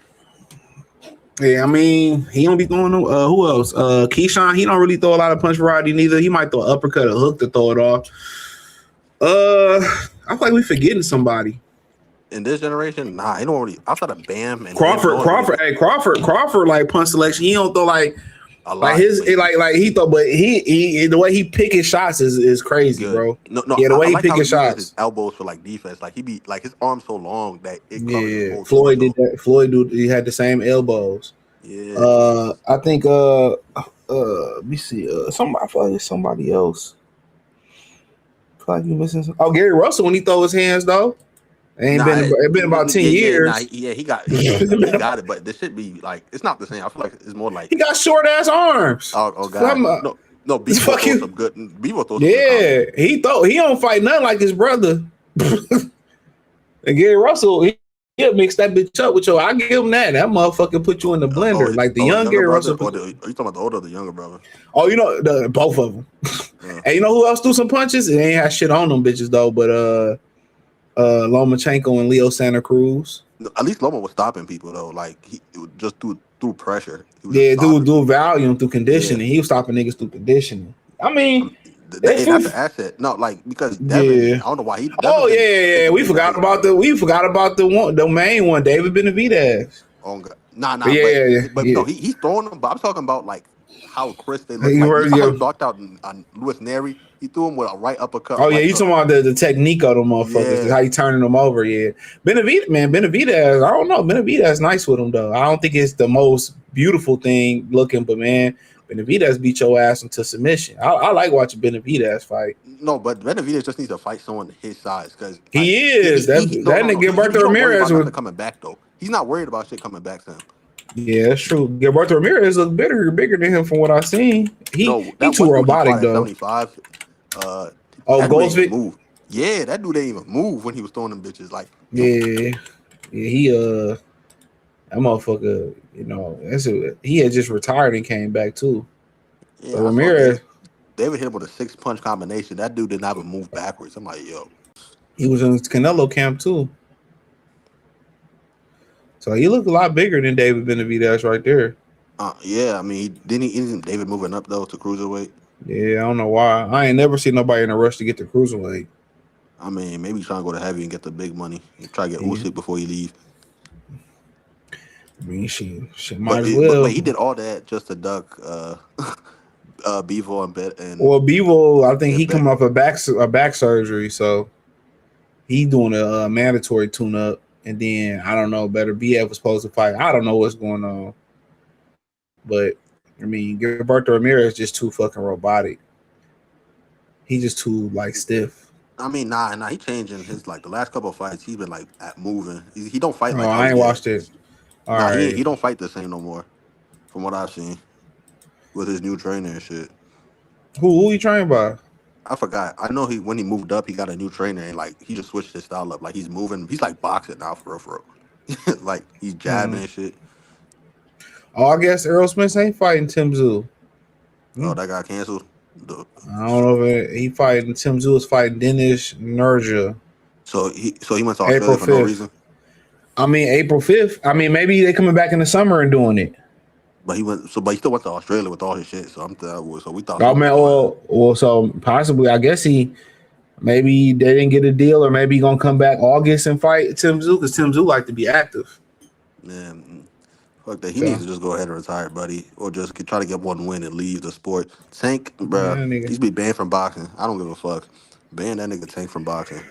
Yeah, I mean, he don't be throwing them. Who else? Keyshawn, he don't really throw a lot of punch variety neither. He might throw an uppercut, a hook to throw it off. I feel like we forgetting somebody. In this generation, nah, I don't really. Outside of Bam and Crawford, like punch selection. He don't throw like he throw, but he the way he picking shots is crazy, bro. No, yeah, the way I he like picking how shots. his elbows for like defense. Like he be like his arms so long that it covers his whole Floyd torso. did that. Floyd he had the same elbows. Yeah. I think let me see. I feel like it's somebody else. I feel like you missing some. Oh, Gary Russell when he throw his hands though. It been about 10 years. He got it, but this should be like it's not the same. I feel like it's more like he got short ass arms. Oh god, no, Bevo throws some good. Bevo throws some good he don't fight nothing like his brother. And Gary Russell, he'll mix that bitch up with you. I give him that. That motherfucker put you in the blender like the young Gary Russell. Are you talking about the older or the younger brother? Oh, you know both of them. And you know who else threw some punches? It ain't had shit on them bitches though, but Lomachenko and Leo Santa Cruz. At least Loma was stopping people though. Like he just through pressure. Do volume through conditioning. He was stopping niggas through conditioning. I mean, that's the asset. No, like because Devin, I don't know why he. We forgot about the main one, David Benavidez. Oh God, nah. No, he's throwing them. But I'm talking about like how crisp they look. Like he knocked out on Luis Neri. He threw him with a right uppercut. Oh yeah, you talking about the technique of them motherfuckers, how you turning them over. Yeah, Benavidez. I don't know. Benavidez nice with him though. I don't think it's the most beautiful thing looking, but man, Benavidez beat your ass into submission. I like watching Benavidez fight. No, but Benavidez just needs to fight someone his size because he is that nigga Gervonta Ramirez was coming back though. He's not worried about shit coming back to him. Yeah, that's true. Gervonta Ramirez looks bigger than him from what I've seen. He too robotic though. 75. Goldsmith move. Yeah, that dude didn't even move when he was throwing them bitches. Like, yeah, he that motherfucker. He had just retired and came back too. Yeah, but Ramirez, David hit him with a 6-punch combination. That dude did not even move backwards. I'm like, yo. He was in Canelo camp too. So he looked a lot bigger than David Benavidez right there. Yeah, I mean, isn't David moving up though to cruiserweight? Yeah, I don't know why. I ain't never seen nobody in a rush to get to cruiserweight. I mean, maybe trying to go to heavy and get the big money. Try to get Usyk before he leave. I mean, she might as well. But he did all that just to duck Bevo and Bet. Well, Bevo, I think he come off a back surgery, so he doing a mandatory tune-up. And then, I don't know, better BF was supposed to fight. I don't know what's going on. But, I mean, Gervonta Ramirez is just too fucking robotic. He just too, stiff. I mean, nah, he changing his, the last couple of fights, he's been, moving. He don't fight like I ain't watched it. All right. He don't fight the same no more, from what I've seen, with his new trainer and shit. Who he trained by? I forgot. I know when he moved up, he got a new trainer and he just switched his style up. He's moving. He's boxing now for real. He's jabbing and shit. Oh, I guess Errol Spence ain't fighting Tim Tszyu. Oh, that got canceled. I don't know if he fighting Tim Tszyu is fighting Dennis Nurja. So he went to Australia for no reason. I mean, April 5th. I mean, maybe they coming back in the summer and doing it. But he still went to Australia with all his shit. So we thought. Oh man, so possibly, I guess maybe they didn't get a deal, or maybe he gonna come back August and fight Tim Tszyu because Tim Tszyu like to be active. Yeah, fuck that. He needs to just go ahead and retire, buddy, or just try to get one win and leave the sport. Tank, bro, he's be banned from boxing. I don't give a fuck. Ban that nigga Tank from boxing.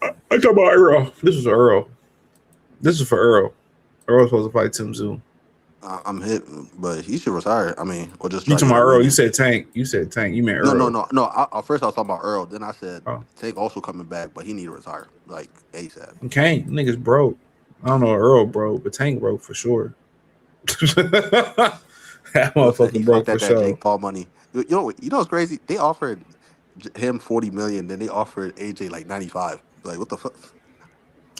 I talk about Earl. This was Earl. This is for Earl. Earl's supposed to fight Tim Tszyu. I'm hit, but he should retire. I mean, or just. You talking about Earl? You said Tank. You said Tank. You meant Earl. No. First I was talking about Earl. Then I said Tank also coming back, but he need to retire ASAP. Okay, niggas broke. I don't know Earl broke, but Tank broke for sure. That motherfucker broke for sure. Jake Paul money. You know what's crazy? They offered him $40 million, then they offered AJ 95. What the fuck?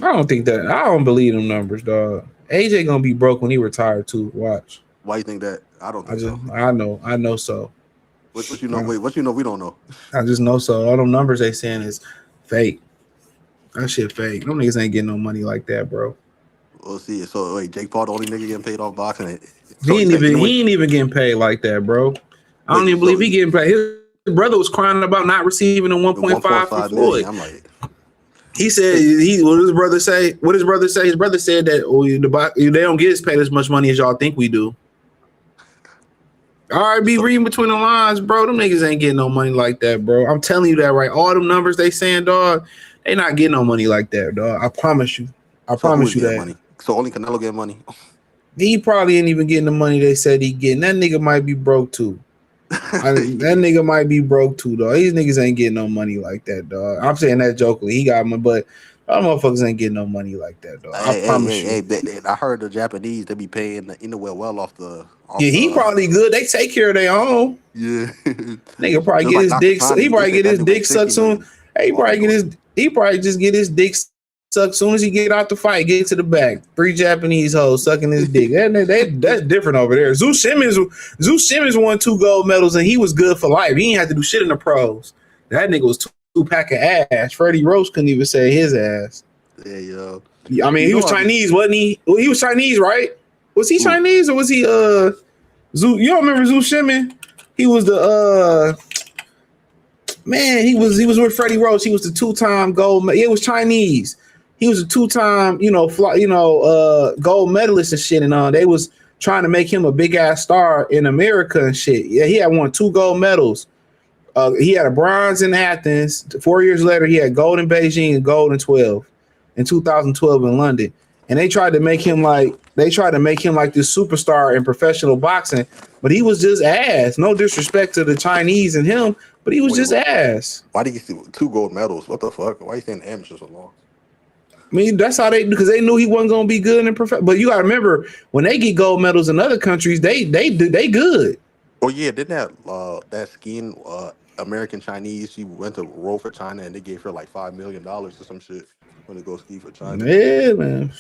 I don't believe them numbers, dog. AJ gonna be broke when he retired too. Watch. Why you think that? I don't think so. I know so. What you know? Wait, what you know? We don't know. I just know so. All them numbers they saying is fake. That shit fake. Them niggas ain't getting no money like that, bro. We'll see. So wait, Jake Paul the only nigga getting paid off boxing? He ain't even getting paid like that, bro. I don't even believe he getting paid. His brother was crying about not receiving the 1.5 from Floyd. I'm like. He said what his brother say? His brother said that they don't get paid as much money as y'all think we do. All right, be reading between the lines, bro. Them niggas ain't getting no money like that, bro. I'm telling you that, right? All them numbers they saying, dog, they not getting no money like that, dog. I promise you. I promise you that. Money? So only Canelo get money? He probably ain't even getting the money they said he getting. That nigga might be broke too. That nigga might be broke too, dog. These niggas ain't getting no money like that, dog. I'm saying that jokingly. He got money, but all motherfuckers ain't getting no money like that, dog. I promise you. I heard the Japanese, they be paying well off the. He probably good. They take care of their own. Yeah. Nigga probably get his dick. He probably get his dick sucked soon. He probably just get his dick sucked soon as he get out the fight. Get to the back. 3 Japanese hoes sucking his dick. That's different over there. Zeus Simmons won 2 gold medals and he was good for life. He ain't had to do shit in the pros. That nigga was 2-pack of ass. Freddie Roach couldn't even say his ass. Yeah, yo. I mean, he was Chinese, wasn't he? Well, he was Chinese, right? Was he Chinese or was he You don't remember Zeus Simmons? He was the man, he was with Freddie Roach. He was the 2-time gold. It was Chinese. He was a 2-time, gold medalist and shit. And they was trying to make him a big ass star in America and shit. Yeah, he had won 2 gold medals. He had a bronze in Athens. 4 years later, he had gold in Beijing and gold in 2012 in London. And they tried to make him like this superstar in professional boxing, but he was just ass. No disrespect to the Chinese and him, but he was just ass. Why did he get 2 gold medals? What the fuck? Why are you saying amateur so long? I mean, that's how they, because they knew he wasn't gonna be good in professional. But you gotta remember, when they get gold medals in other countries, they good. Oh yeah, didn't that skiing American Chinese? She went to roll for China and they gave her like $5 million or some shit when to go ski for China. Yeah, man.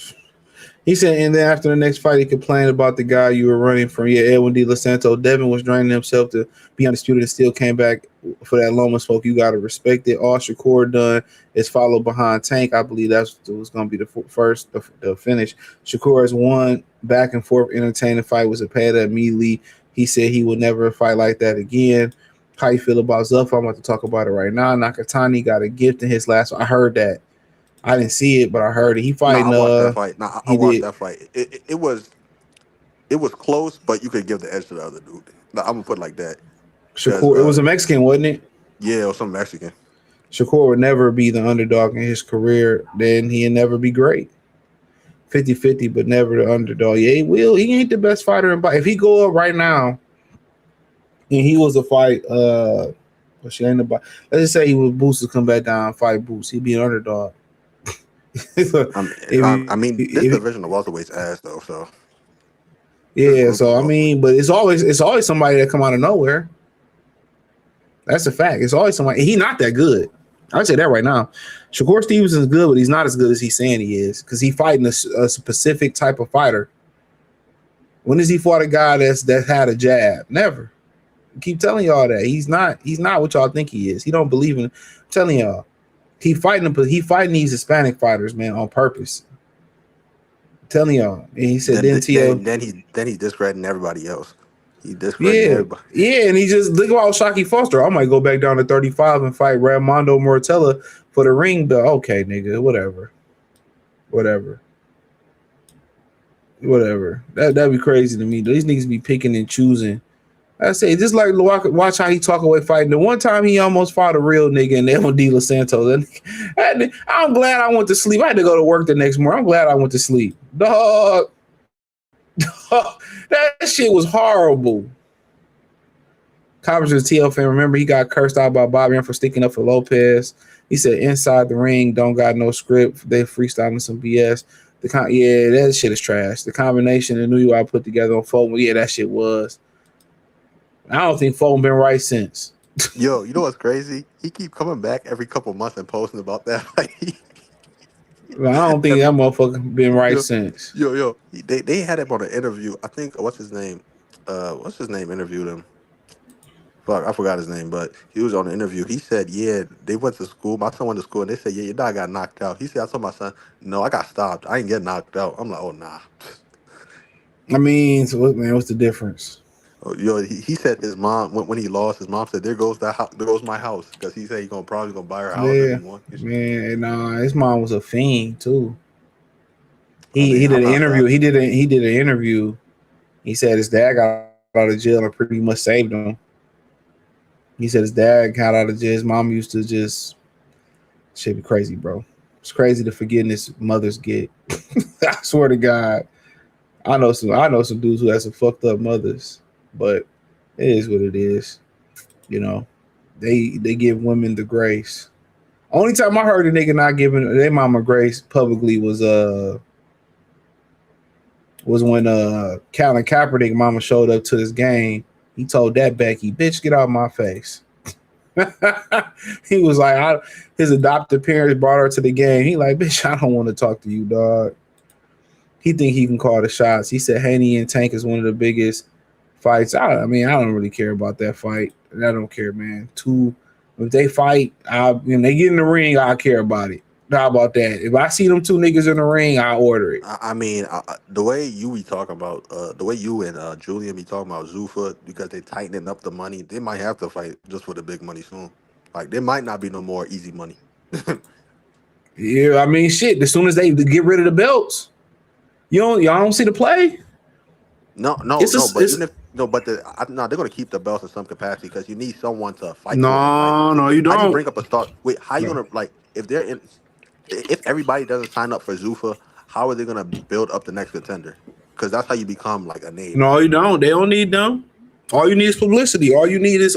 He said, and then after the next fight, he complained about the guy you were running from. Yeah, Edwin De Los Santos. Devin was draining himself to be undisputed and still came back for that Loma smoke. You got to respect it. All Shakur done is follow behind Tank. I believe that's was going to be the finish. Shakur has won back and forth entertaining fight, was a payday immediately. He said he would never fight like that again. How you feel about Zuffa? I'm about to talk about it right now. Nakatani got a gift in his last one. I heard that. I didn't see it, but I heard it. He fighting. I watched that fight. I watched that fight. It was close, but you could give the edge to the other dude. I'm gonna put it like that. Shakur, it was a Mexican, wasn't it? Yeah, it was some Mexican. Shakur would never be the underdog in his career. Then he'd never be great. 50-50, but never the underdog. Yeah, he will. He ain't the best fighter in boxing. If he go up right now, and he was a fight, but she ain't about. Let's just say he was Boots to come back down, fight Boots. He'd be an underdog. I mean, this division of welterweight's ass though. So yeah, so I mean, but it's always somebody that come out of nowhere. That's a fact. It's always somebody. He's not that good. I'll say that right now. Shakur Stevenson is good, but he's not as good as he's saying he is because he's fighting a specific type of fighter. When has he fought a guy that's had a jab? Never. I keep telling y'all that he's not what y'all think he is. He don't believe in. I'm telling y'all. He fighting these Hispanic fighters, man, on purpose. I'm telling y'all. And he said then he discrediting everybody else. He discrediting everybody. Yeah, and he just look about Shockey Foster. I might go back down to 35 and fight Raimondo Mortella for the ring belt. Okay, nigga, whatever. That'd be crazy to me. These niggas be picking and choosing. I say, just like watch how he talk away fighting. The one time he almost fought a real nigga and Edwin De Los Santos. I'm glad I went to sleep. I had to go to work the next morning. I'm glad I went to sleep. Dog. That shit was horrible. Coppers was a TL fan. Remember, he got cursed out by Bobby for sticking up for Lopez. He said, inside the ring, don't got no script. They freestyling some BS. That shit is trash. The combination of New York I put together on Fulton, that shit was. I don't think Fulton been right since. Yo, you know what's crazy? He keep coming back every couple months and posting about that. I don't think that motherfucker been right since. Yo, they had him on an interview. I think what's his name interviewed him. Fuck, I forgot his name, but he was on the interview. He said, yeah, they went to school. My son went to school, and they said, yeah, your dad got knocked out. He said, I told my son, no, I got stopped. I ain't get knocked out. I'm like, oh, nah. I mean, so what's the difference? Oh, yo, he said his mom when he lost. His mom said, "There goes my house," because he said he's probably gonna buy her house. Man, his mom was a fiend too. He did an interview. He did an interview. He said his dad got out of jail and pretty much saved him. He said his dad got out of jail. His mom used to just shit be crazy, bro. It's crazy the forgiveness mothers get. I swear to God, I know some dudes who have some fucked up mothers. But it is what it is. You know, they give women the grace. Only time I heard a nigga not giving their mama grace publicly was when Colin Kaepernick mama showed up to this game. He told that Becky, bitch, get out of my face. He was like, his adopted parents brought her to the game. He like, bitch, I don't want to talk to you, dog. He think he can call the shots. He said Haney and Tank is one of the biggest fights. I mean, I don't really care about that fight. I don't care, man. If they fight, when they get in the ring, I care about it. How about that? If I see them two niggas in the ring, I order it. I mean, the way you be talking about, the way you and Julian be talking about Zuffa, because they tightening up the money, they might have to fight just for the big money soon. Like, there might not be no more easy money. Yeah, I mean, shit. As soon as they get rid of the belts, y'all don't see the play. No, but they're gonna keep the belts in some capacity because you need someone to fight. No, you don't. How do you bring up a start? Wait, how you gonna if everybody doesn't sign up for Zuffa, how are they gonna build up the next contender? Because that's how you become like a name. No, you don't. They don't need them. All you need is publicity. All you need is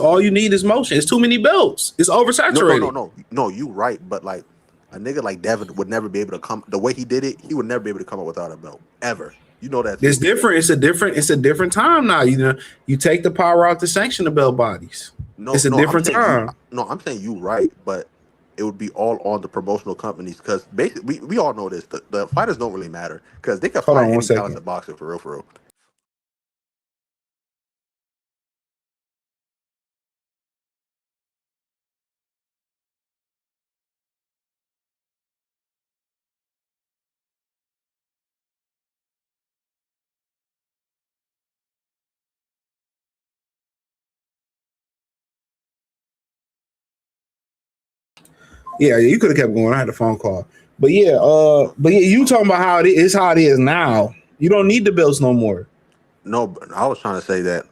motion. It's too many belts. It's oversaturated. No. You right, but like A nigga like Devin would never be able to come the way he did it. He would never be able to come up without a belt ever. You know that. It's different. It's a different time now. You know, you take the power out to sanction the belt bodies. It's a different time. I'm saying you right, but it would be all on the promotional companies because basically we all know this. The fighters don't really matter because they can fight any talented boxer for real. Yeah, you could have kept going. I had a phone call. But yeah, you talking about how it is now. You don't need the belts no more. No, but I was trying to say that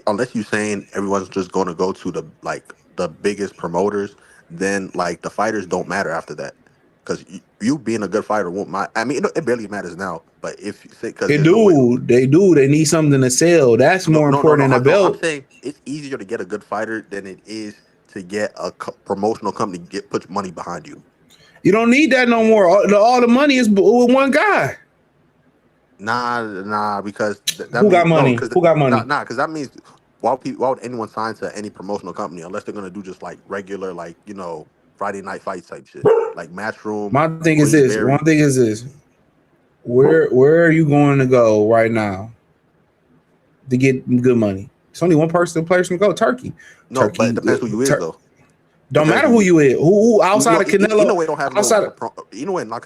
unless you're saying everyone's just going to go to the biggest promoters, then like the fighters don't matter after that. Because you being a good fighter won't matter. I mean, it barely matters now. But if you say because they do, they need something to sell. That's more important than a belt. I'm saying it's easier to get a good fighter than it is to get a promotional company put money behind you. You don't need that no more. All the money is with one guy. Nah, because who got money? Who got money? Nah, because that means why would anyone sign to any promotional company unless they're gonna do just like regular, like, you know, Friday night fights type shit, like Matchroom. My thing is this. One thing is this. Where are you going to go right now to get good money? It's only one person to go. Turkey. No, but it depends who you is though. Don't matter who you is. Who outside of Canelo? Inoue don't have outside.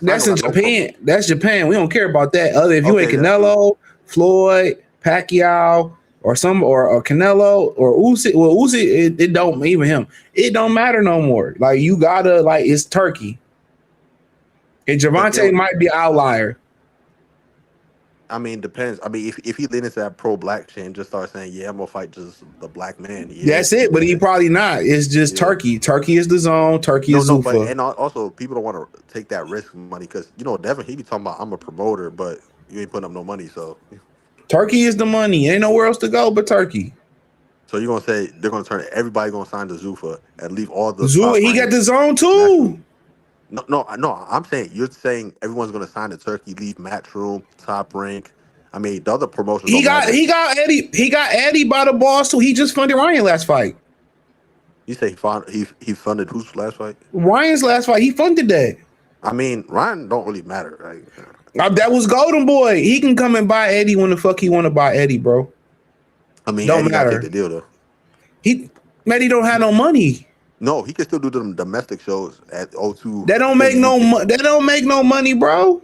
That's in Japan. That's Japan. We don't care about that. Other if you ain't Canelo, Floyd, Pacquiao, or Canelo or Usyk. Well, Usyk, it don't even him. It don't matter no more. Like you gotta it's Turkey. And Gervonta might be an outlier. I mean, depends. I mean, if he leans into that pro-black shit and just start saying, "Yeah, I'm gonna fight just the black man," that's it. But he probably not. It's just Turkey. Turkey is the zone. Turkey is Zuffa. But and also people don't want to take that risk money because Devin he be talking about I'm a promoter, but you ain't putting up no money. So Turkey is the money. Ain't nowhere else to go but Turkey. So you're gonna say they're gonna turn everybody gonna sign to Zuffa and leave all the Zuffa? He got the zone too. No. I'm saying you're saying everyone's gonna sign to Turkey, leave Matchroom, Top Rank. I mean, the other promotions. He got Eddie by the balls too. He just funded Ryan last fight. You say he funded whose last fight? Ryan's last fight. He funded that. I mean, Ryan don't really matter. Right? That was Golden Boy. He can come and buy Eddie when the fuck he want to buy Eddie, bro. I mean, don't Eddie matter. Take the deal though. Eddie don't have no money. No, he can still do them domestic shows at O2. That don't make no money. That don't make no money, bro.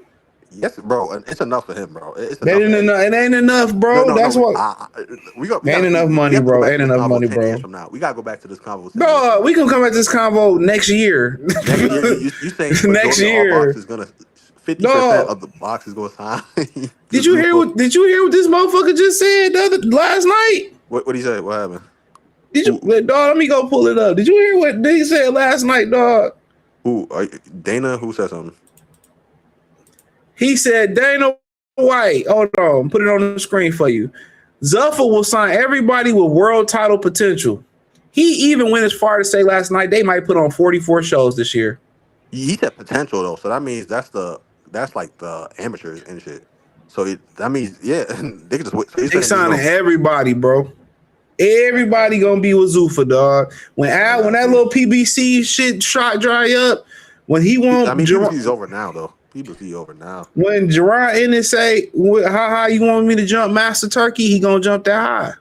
Yes, bro. It's enough for him, bro. It ain't enough, bro. No, That's what. Ain't enough money, bro. Ain't enough money, bro. From now, we gotta go back to this convo. No, we can come back to this convo next year. Next year, you saying next year is gonna 50% of the box is gonna sign. Did you hear what this motherfucker just said last night? What did he say? What happened? Did you, dog? Let me go pull it up. Did you hear what he said last night, dog? Who? Dana? Who said something? He said Dana White. Hold on, put it on the screen for you. Zuffa will sign everybody with world title potential. He even went as far to say last night they might put on 44 shows this year. He said potential though, so that means that's like the amateurs and shit. So that means they can just. They signing everybody, bro. Everybody gonna be with Zuffa, dog. When that little PBC shit dry up, when he won't. I mean, PBC's over now though. PBC over now. When Gerard Ennis say, "How high you want me to jump, Master Turkey?" He gonna jump that high.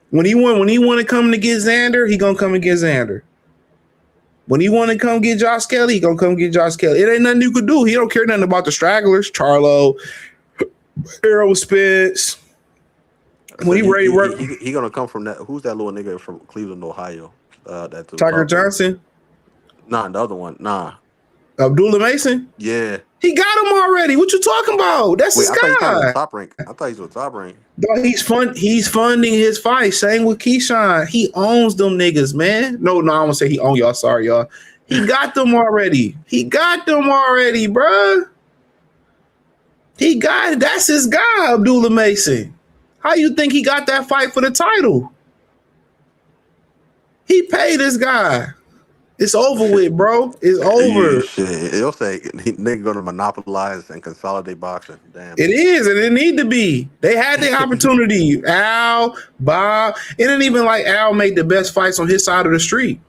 When he want to come to get Xander, he gonna come and get Xander. When he want to come get Josh Kelly, he gonna come get Josh Kelly. It ain't nothing you could do. He don't care nothing about the stragglers, Charlo, Errol Spence. When he ready to work, he gonna come from that. Who's that little nigga from Cleveland, Ohio? Tiger Johnson. Nah, the other one. Nah. Abdullah Mason? Yeah. He got him already. What you talking about? That's his guy. I thought he was top rank. He's funding his fight. Same with Keyshawn. He owns them niggas, man. No, I don't want to say he own y'all. Sorry, y'all. He got them already. Bruh. That's his guy, Abdullah Mason. How you think he got that fight for the title? He paid this guy. It's over with, bro. It's over. Shit, it'll say nigga gonna monopolize and consolidate boxing. Damn. It is, and it need to be. They had the opportunity. Al, Bob, it ain't even like Al made the best fights on his side of the street.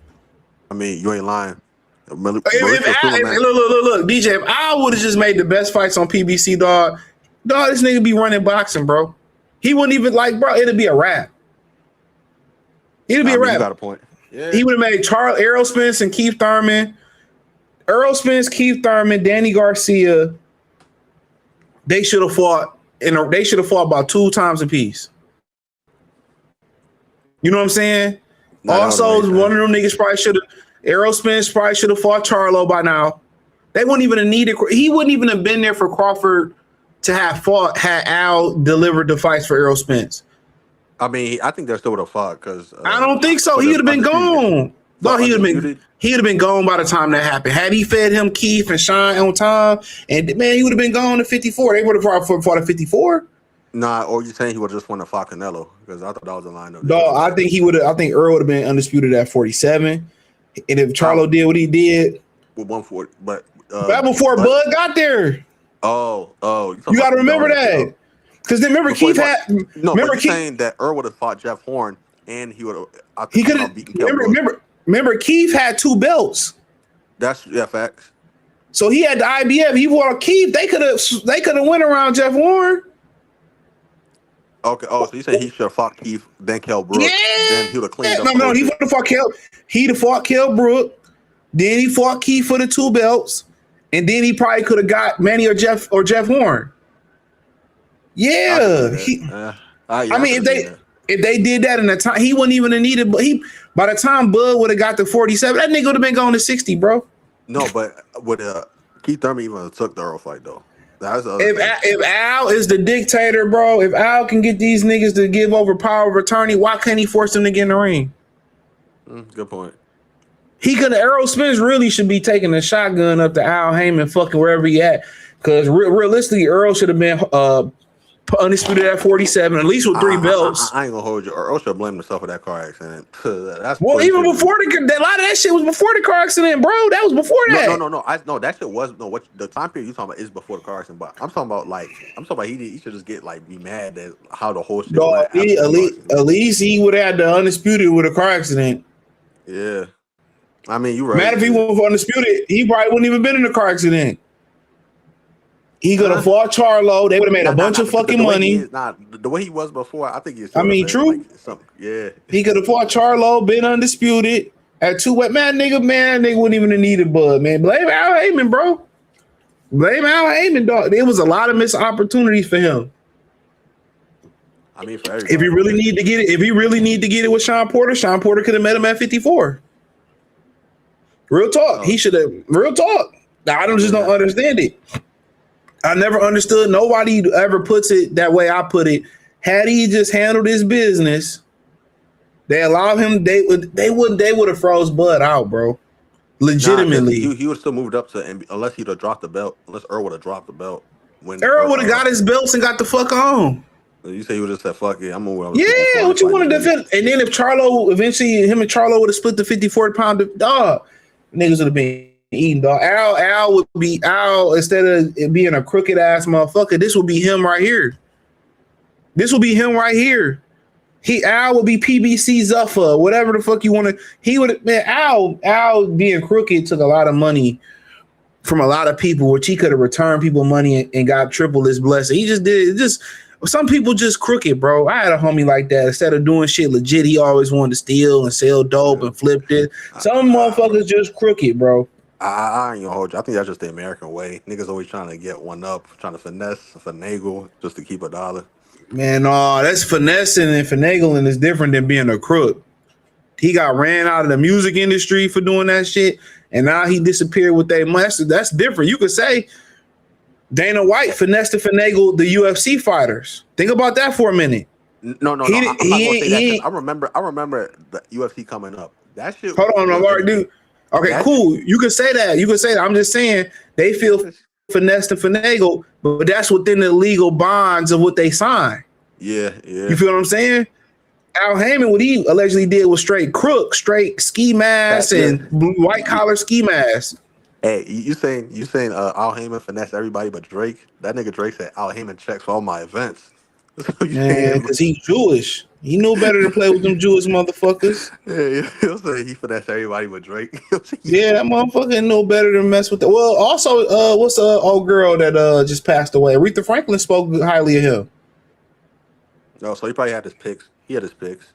I mean, you ain't lying. Look, DJ, if Al would have just made the best fights on PBC, dog, this nigga be running boxing, bro. He wouldn't even bro, it'd be a wrap. It'd be a wrap. You got a point. Yeah. He would have made Errol Spence and Keith Thurman. Errol Spence, Keith Thurman, Danny Garcia. They should have fought, they should have fought about 2 times apiece. You know what I'm saying? Also, one of them niggas probably should have. Errol Spence probably should have fought Charlo by now. They wouldn't even have needed. He wouldn't even have been there for Crawford to have fought had Al delivered the fights for Errol Spence. I mean, I think they still would have fought because I don't think so. He would have been gone. No, he would have been gone by the time that happened. Had he fed him Keith and Shine on time, and man, he would have been gone at 54. They would have fought at 54. Nah, or you saying he would just want to fight Canelo? Because I thought that was the lineup. No, I think he would have. I think Earl would have been undisputed at 47. And if Charlo did what he did, with 140, but that before Bud got there. Oh, you got to remember that. Because then remember Keith had remember Keith saying that Earl would have fought Jeff Horn and he would have. He could have. Remember Keith had 2 belts. That's facts. So he had the IBF. He fought Keith. They could have went around Jeff Horn. Okay. Oh, so you say he should have fought Keith, then Kell Brook, then he would have cleaned up. No, he would have fought Kell. He'd have fought Kell Brook. Then he fought Keith for the 2 belts, and then he probably could have got Manny or Jeff Horn. Yeah, I mean, if they did that in the time, he wouldn't even have needed. But by the time Bud would have got to 47, that nigga would have been going to 60, bro. No, but would Keith Thurman even took the Earl fight though? If Al is the dictator, bro, if Al can get these niggas to give over power of attorney, why can't he force them to get in the ring? Good point. He could. Errol Spence really should be taking a shotgun up to Al Heyman, fucking wherever he at, because realistically, Earl should have been undisputed at 47, at least with 3 belts. I ain't gonna hold you. Earl should blame himself for that car accident. That's even before a lot of that shit was before the car accident, bro. That was before that. No. That shit was what the time period you talking about is before the car accident. But I'm talking about he should just get be mad at how the whole shit. At least he would have had the undisputed with a car accident. Yeah, I mean you right. Mad if he went for undisputed, he probably wouldn't even been in a car accident. He could have fought Charlo. They would have made a bunch of fucking money. The way he was before, I think he's. True. Yeah. He could have fought Charlo, been undisputed at 2. Nigga wouldn't even have needed Bud, man. Blame Al Heyman, bro. Blame Al Heyman, dog. There was a lot of missed opportunities for him. I mean, for everybody. If he really need to get it with Sean Porter could have met him at 54. Real talk. He should have. Real talk. I don't understand it. I never understood. Nobody ever puts it that way I put it. Had he just handled his business, they allowed him. They would have froze Bud out, bro. Legitimately, he would still moved up to unless he'd have dropped the belt. Unless Earl would have dropped the belt. When Earl would have got his belts and got the fuck on. You say he would have said, "Fuck it, I'm moving." Yeah, what you want to defend? And then if Charlo eventually him and Charlo would have split the 54-pound dog, niggas would have been eating, dog. Al would be Al instead of it being a crooked ass motherfucker. This would be him right here. Al would be PBC Zuffa, whatever the fuck you want to. He would, man. Al being crooked took a lot of money from a lot of people, which he could have returned people money and got triple his blessing. He just did it. Just some people just crooked, bro. I had a homie like that. Instead of doing shit legit, he always wanted to steal and sell dope and flip it. Some motherfuckers just crooked, bro. I ain't gonna hold you. I think that's just the American way. Niggas always trying to get one up, trying to finagle just to keep a dollar. Man, that's finessing and finagling is different than being a crook. He got ran out of the music industry for doing that shit, and now he disappeared with their money. That's different. You could say Dana White finessed and finagled the UFC fighters. Think about that for a minute. No. I'm not gonna say that. I remember the UFC coming up. That shit. Hold on, I'm already dude. Okay, cool. You can say that. I'm just saying they feel finessed and finagled, but that's within the legal bonds of what they sign. Yeah. You feel what I'm saying? Al Heyman, what he allegedly did was straight crook, straight ski mask and white collar ski mask. Hey, you saying Al Heyman finesse everybody but Drake? That nigga Drake said Al Heyman checks for all my events. Man, because he's Jewish. He knew better to play with them Jewish motherfuckers. Yeah, he'll say he finesse everybody but Drake. Yeah, that motherfucker knew better than mess with that. Well, also, what's the old girl that just passed away? Aretha Franklin spoke highly of him. No, so he probably had his picks. He had his picks.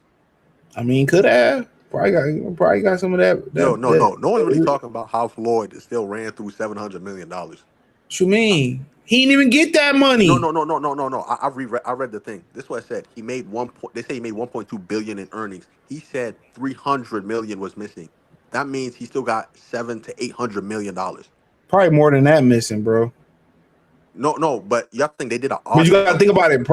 I mean, could have. Probably got some of that. No one's really talking about how Floyd still ran through $700 million. What you mean? He didn't even get that money. No. I read the thing. This is what I said. He made They say he made 1.2 billion in earnings. He said 300 million was missing. That means he still got $700 to $800 million. Probably more than that missing, bro. No, but you have to think they did an audit. But you got to think about it.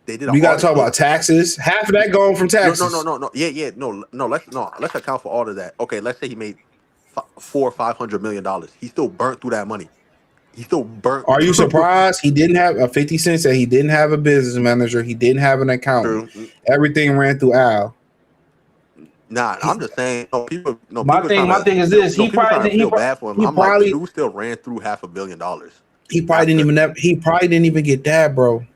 They did. You got to talk about taxes. Half of that going from taxes. No. Yeah. No. Let's account for all of that. Okay, let's say he made $400 or $500 million. He still burnt through that money. He still burnt. Are you surprised he didn't have a 50 Cent said he didn't have a business manager? He didn't have an accountant. True. Everything ran through Al. Nah, I'm just saying. My thing is this. He probably bad for him. Like, the dude still ran through $500 million. He probably didn't even get that, bro.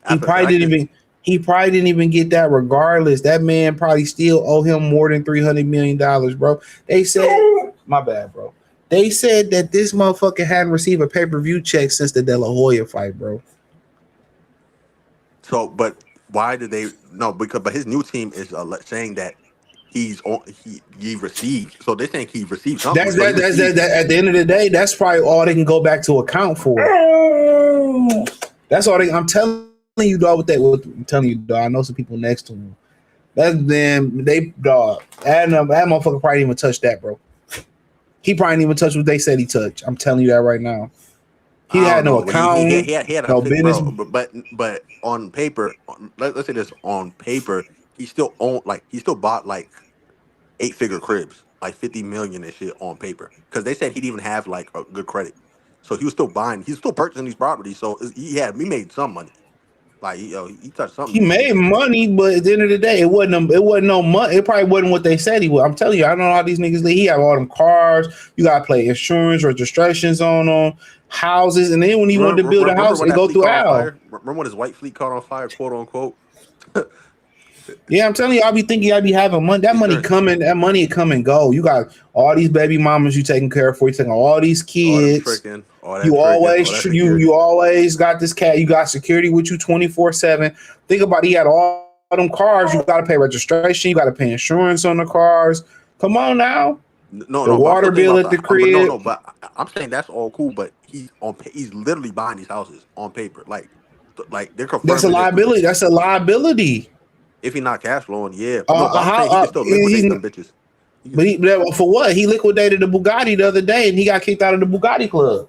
He probably didn't even get that. Regardless, that man probably still owe him more than $300 million, bro. They said, my bad, bro. They said that this motherfucker hadn't received a pay-per-view check since the De La Hoya fight, bro. So, but why did they? No, but his new team is saying that he received. So they're saying he received something. That's at the end of the day, that's probably all they can go back to account for. That's all I'm telling you, dog. I'm telling you, dog. I know some people next to him. That's them. Dog. That motherfucker probably didn't even touch that, bro. He probably didn't even touch what they said he touched. I'm telling you that right now. He had no account. He had no business. But on paper, let's say this, on paper, he still bought like 8-figure cribs, like 50 million and shit on paper. Because they said he didn't even have like a good credit. So he was still purchasing these properties. So he made some money. Like he touched something. He made money, but at the end of the day, it wasn't no money. It probably wasn't what they said he was. I'm telling you, I don't know how these niggas live. He have all them cars. You gotta pay insurance, registrations on them, houses, and then when he wanted to build a house, it go through Al. Remember when his white fleet caught on fire, quote unquote? Yeah, I'm telling you, I be thinking I be having money. That money come and go. You got all these baby mamas you taking care of for. You taking all these kids. You always got this cat. You got security with you 24/7. Think about it, he had all them cars. You got to pay registration. You got to pay insurance on the cars. Come on now. The water bill at the crib. But I'm saying that's all cool. But he's literally buying these houses on paper. Like they're confirming. That's a liability. That's a liability. If he's not cash flowing, yeah. He can still liquidate them bitches. But for what? He liquidated the Bugatti the other day, and he got kicked out of the Bugatti club.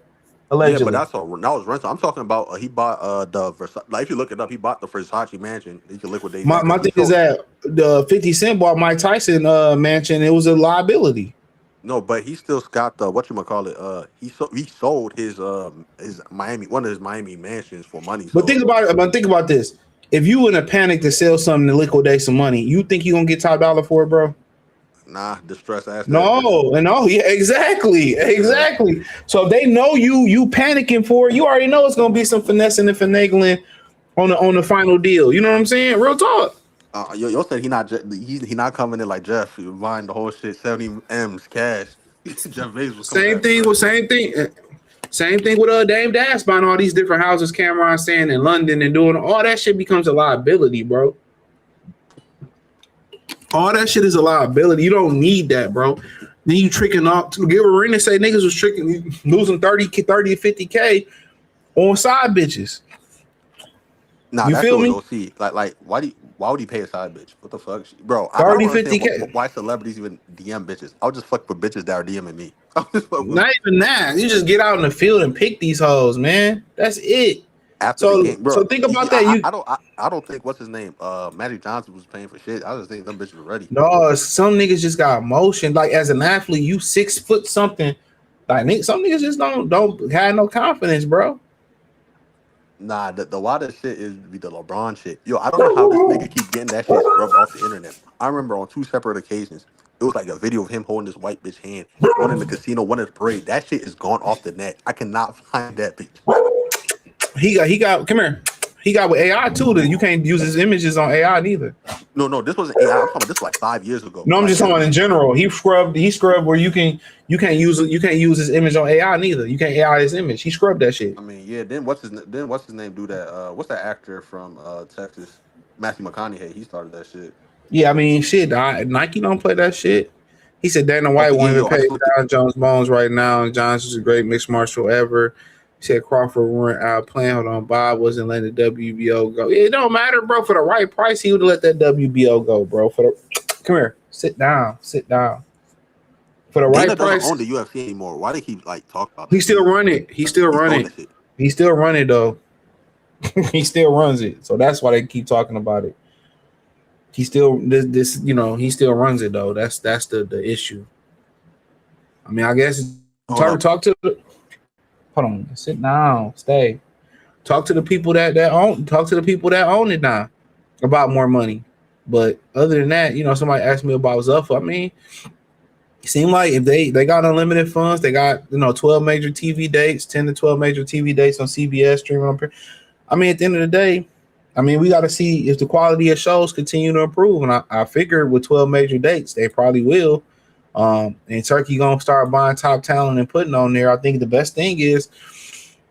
Allegedly. Yeah, but that was rental. I'm talking about he bought the Versace. Like if you look it up, he bought the Versace mansion. He can liquidate. My thing is that the 50 Cent bought Mike Tyson mansion. It was a liability. No, but he still got the he sold his Miami, one of his Miami mansions for money. But think about this. If you in a panic to sell something to liquidate some money, you think you gonna get top dollar for it, bro? Nah, distress ass. No, yeah, exactly. So if they know you panicking for it, you already know it's gonna be some finessing and finagling on the final deal. You know what I'm saying? Real talk. Yo said he not coming in like Jeff, buying the whole shit 70 M's cash. Jeff Bezos. Same thing with Dame Dash buying all these different houses, Cameron saying in London and doing all that shit becomes a liability, bro. All that shit is a liability. You don't need that, bro. Then you tricking off to give a ring and say niggas was tricking, losing 30 to 50K on side bitches. Nah, you that's feel what me? we'll see. Like why would he pay a side bitch? What the fuck, bro? 30, 50K. Why celebrities even DM bitches? I'll just fuck with bitches that are DMing me. Not even that. You just get out in the field and pick these hoes, man. That's it. After the game, bro, so think about that. I don't think what's his name, Magic Johnson was paying for shit. I just think them bitches were ready. No, some niggas just got emotion. Like as an athlete, you 6 foot something. Like some niggas just don't have no confidence, bro. Nah, the wildest shit is be the LeBron shit. Yo, I don't know how this nigga keep getting that shit scrubbed off the internet. I remember on 2 separate occasions, it was like a video of him holding this white bitch hand, one in the casino, one in the parade. That shit is gone off the net. I cannot find that bitch. He got come here. He got with AI too. That you can't use his images on AI neither. No, this wasn't AI. I'm talking about this like 5 years ago. No, I'm Like, just talking about in general. He scrubbed where you can't use his image on AI neither. You can't AI his image. He scrubbed that shit. I mean, yeah. Then what's his name do that? What's that actor from Texas? Matthew McConaughey. He started that shit. Yeah, I mean, shit. Nike don't play that shit. He said Dana White won't even pay John Jones Bones right now, and John's is the great mixed martial ever. He said Crawford weren't out playing. Hold on, Bob wasn't letting the WBO go. It don't matter, bro. For the right price, he would have let that WBO go, bro. Come here, sit down. For the right Dana price, doesn't own the UFC anymore. Why they keep like talking about? He still run it. He still run it though. He still runs it, so that's why they keep talking about it. He still he still runs it though. That's the issue. I mean, I guess talk to the. Hold on, sit down, stay. Talk to the people that own it now about more money. But other than that, somebody asked me about Zuffa. I mean, it seemed like if they got unlimited funds, they got 12 major TV dates, 10 to 12 major TV dates on CBS streaming on. I mean, at the end of the day, I mean, we got to see if the quality of shows continue to improve. And I figure with 12 major dates, they probably will. And Turkey gonna start buying top talent and putting on there. I think the best thing is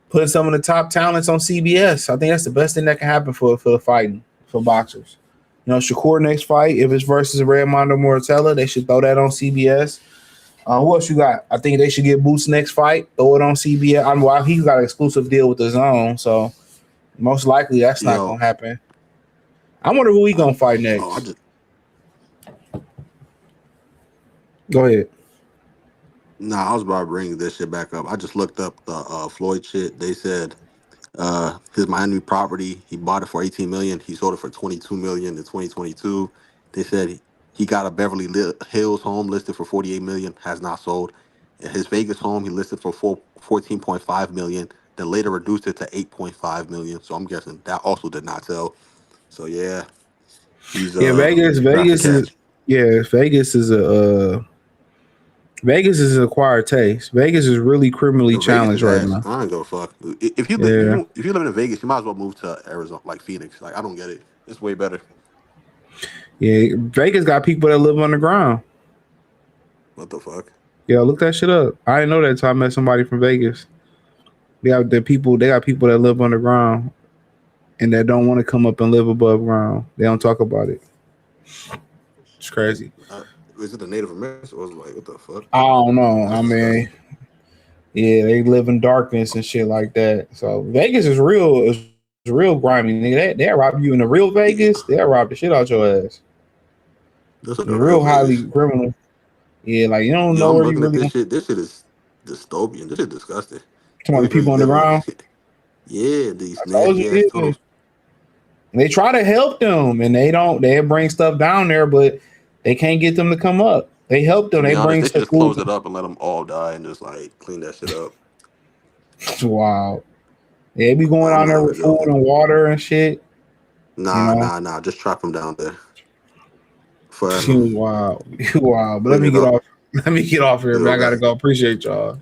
putting some of the top talents on CBS. I think that's the best thing that can happen for fighting, for boxers. Shakur next fight, if it's versus Redmondo Mortella, they should throw that on CBS. Who else you got? I think they should get Boots next fight, throw it on CBS. He's got an exclusive deal with the Zone, so most likely that's not gonna happen. I wonder who he gonna fight next. Go ahead. Nah, I was about to bring this shit back up. I just looked up the Floyd shit. They said his Miami property, he bought it for $18 million. He sold it for $22 million in 2022. They said he got a Beverly Hills home listed for $48 million, has not sold. And his Vegas home, he listed for $14.5 million. Then later reduced it to $8.5 million. So I'm guessing that also did not sell. So yeah, he's Vegas is an acquired taste. Vegas is really criminally challenged right now. I don't give a fuck. If you live in Vegas, you might as well move to Arizona, like Phoenix. Like I don't get it. It's way better. Yeah, Vegas got people that live underground. What the fuck? Yeah, look that shit up. I didn't know that until I met somebody from Vegas. They got people that live underground and that don't want to come up and live above ground. They don't talk about it. It's crazy. Is it the Native Americans or is it like what the fuck? I don't know. I mean, yeah, they live in darkness and shit like that. So Vegas is real. It's real grimy. Nigga, they'll rob you in the real Vegas. They'll rob the shit out your ass. It's real highly criminal. Yeah, like you don't know where you really. This shit is dystopian. This is disgusting. Come on, people on the ground. Yeah, these nasty ass tunnels. They try to help them, and they don't. They bring stuff down there, but they can't get them to come up. They help them. They bring stuff. They just close it up and let them all die and just like clean that shit up. Wow. They be going down there with food and water and shit. Nah. Just trap them down there. Wow. But let me get off here, man. I gotta go. Appreciate y'all.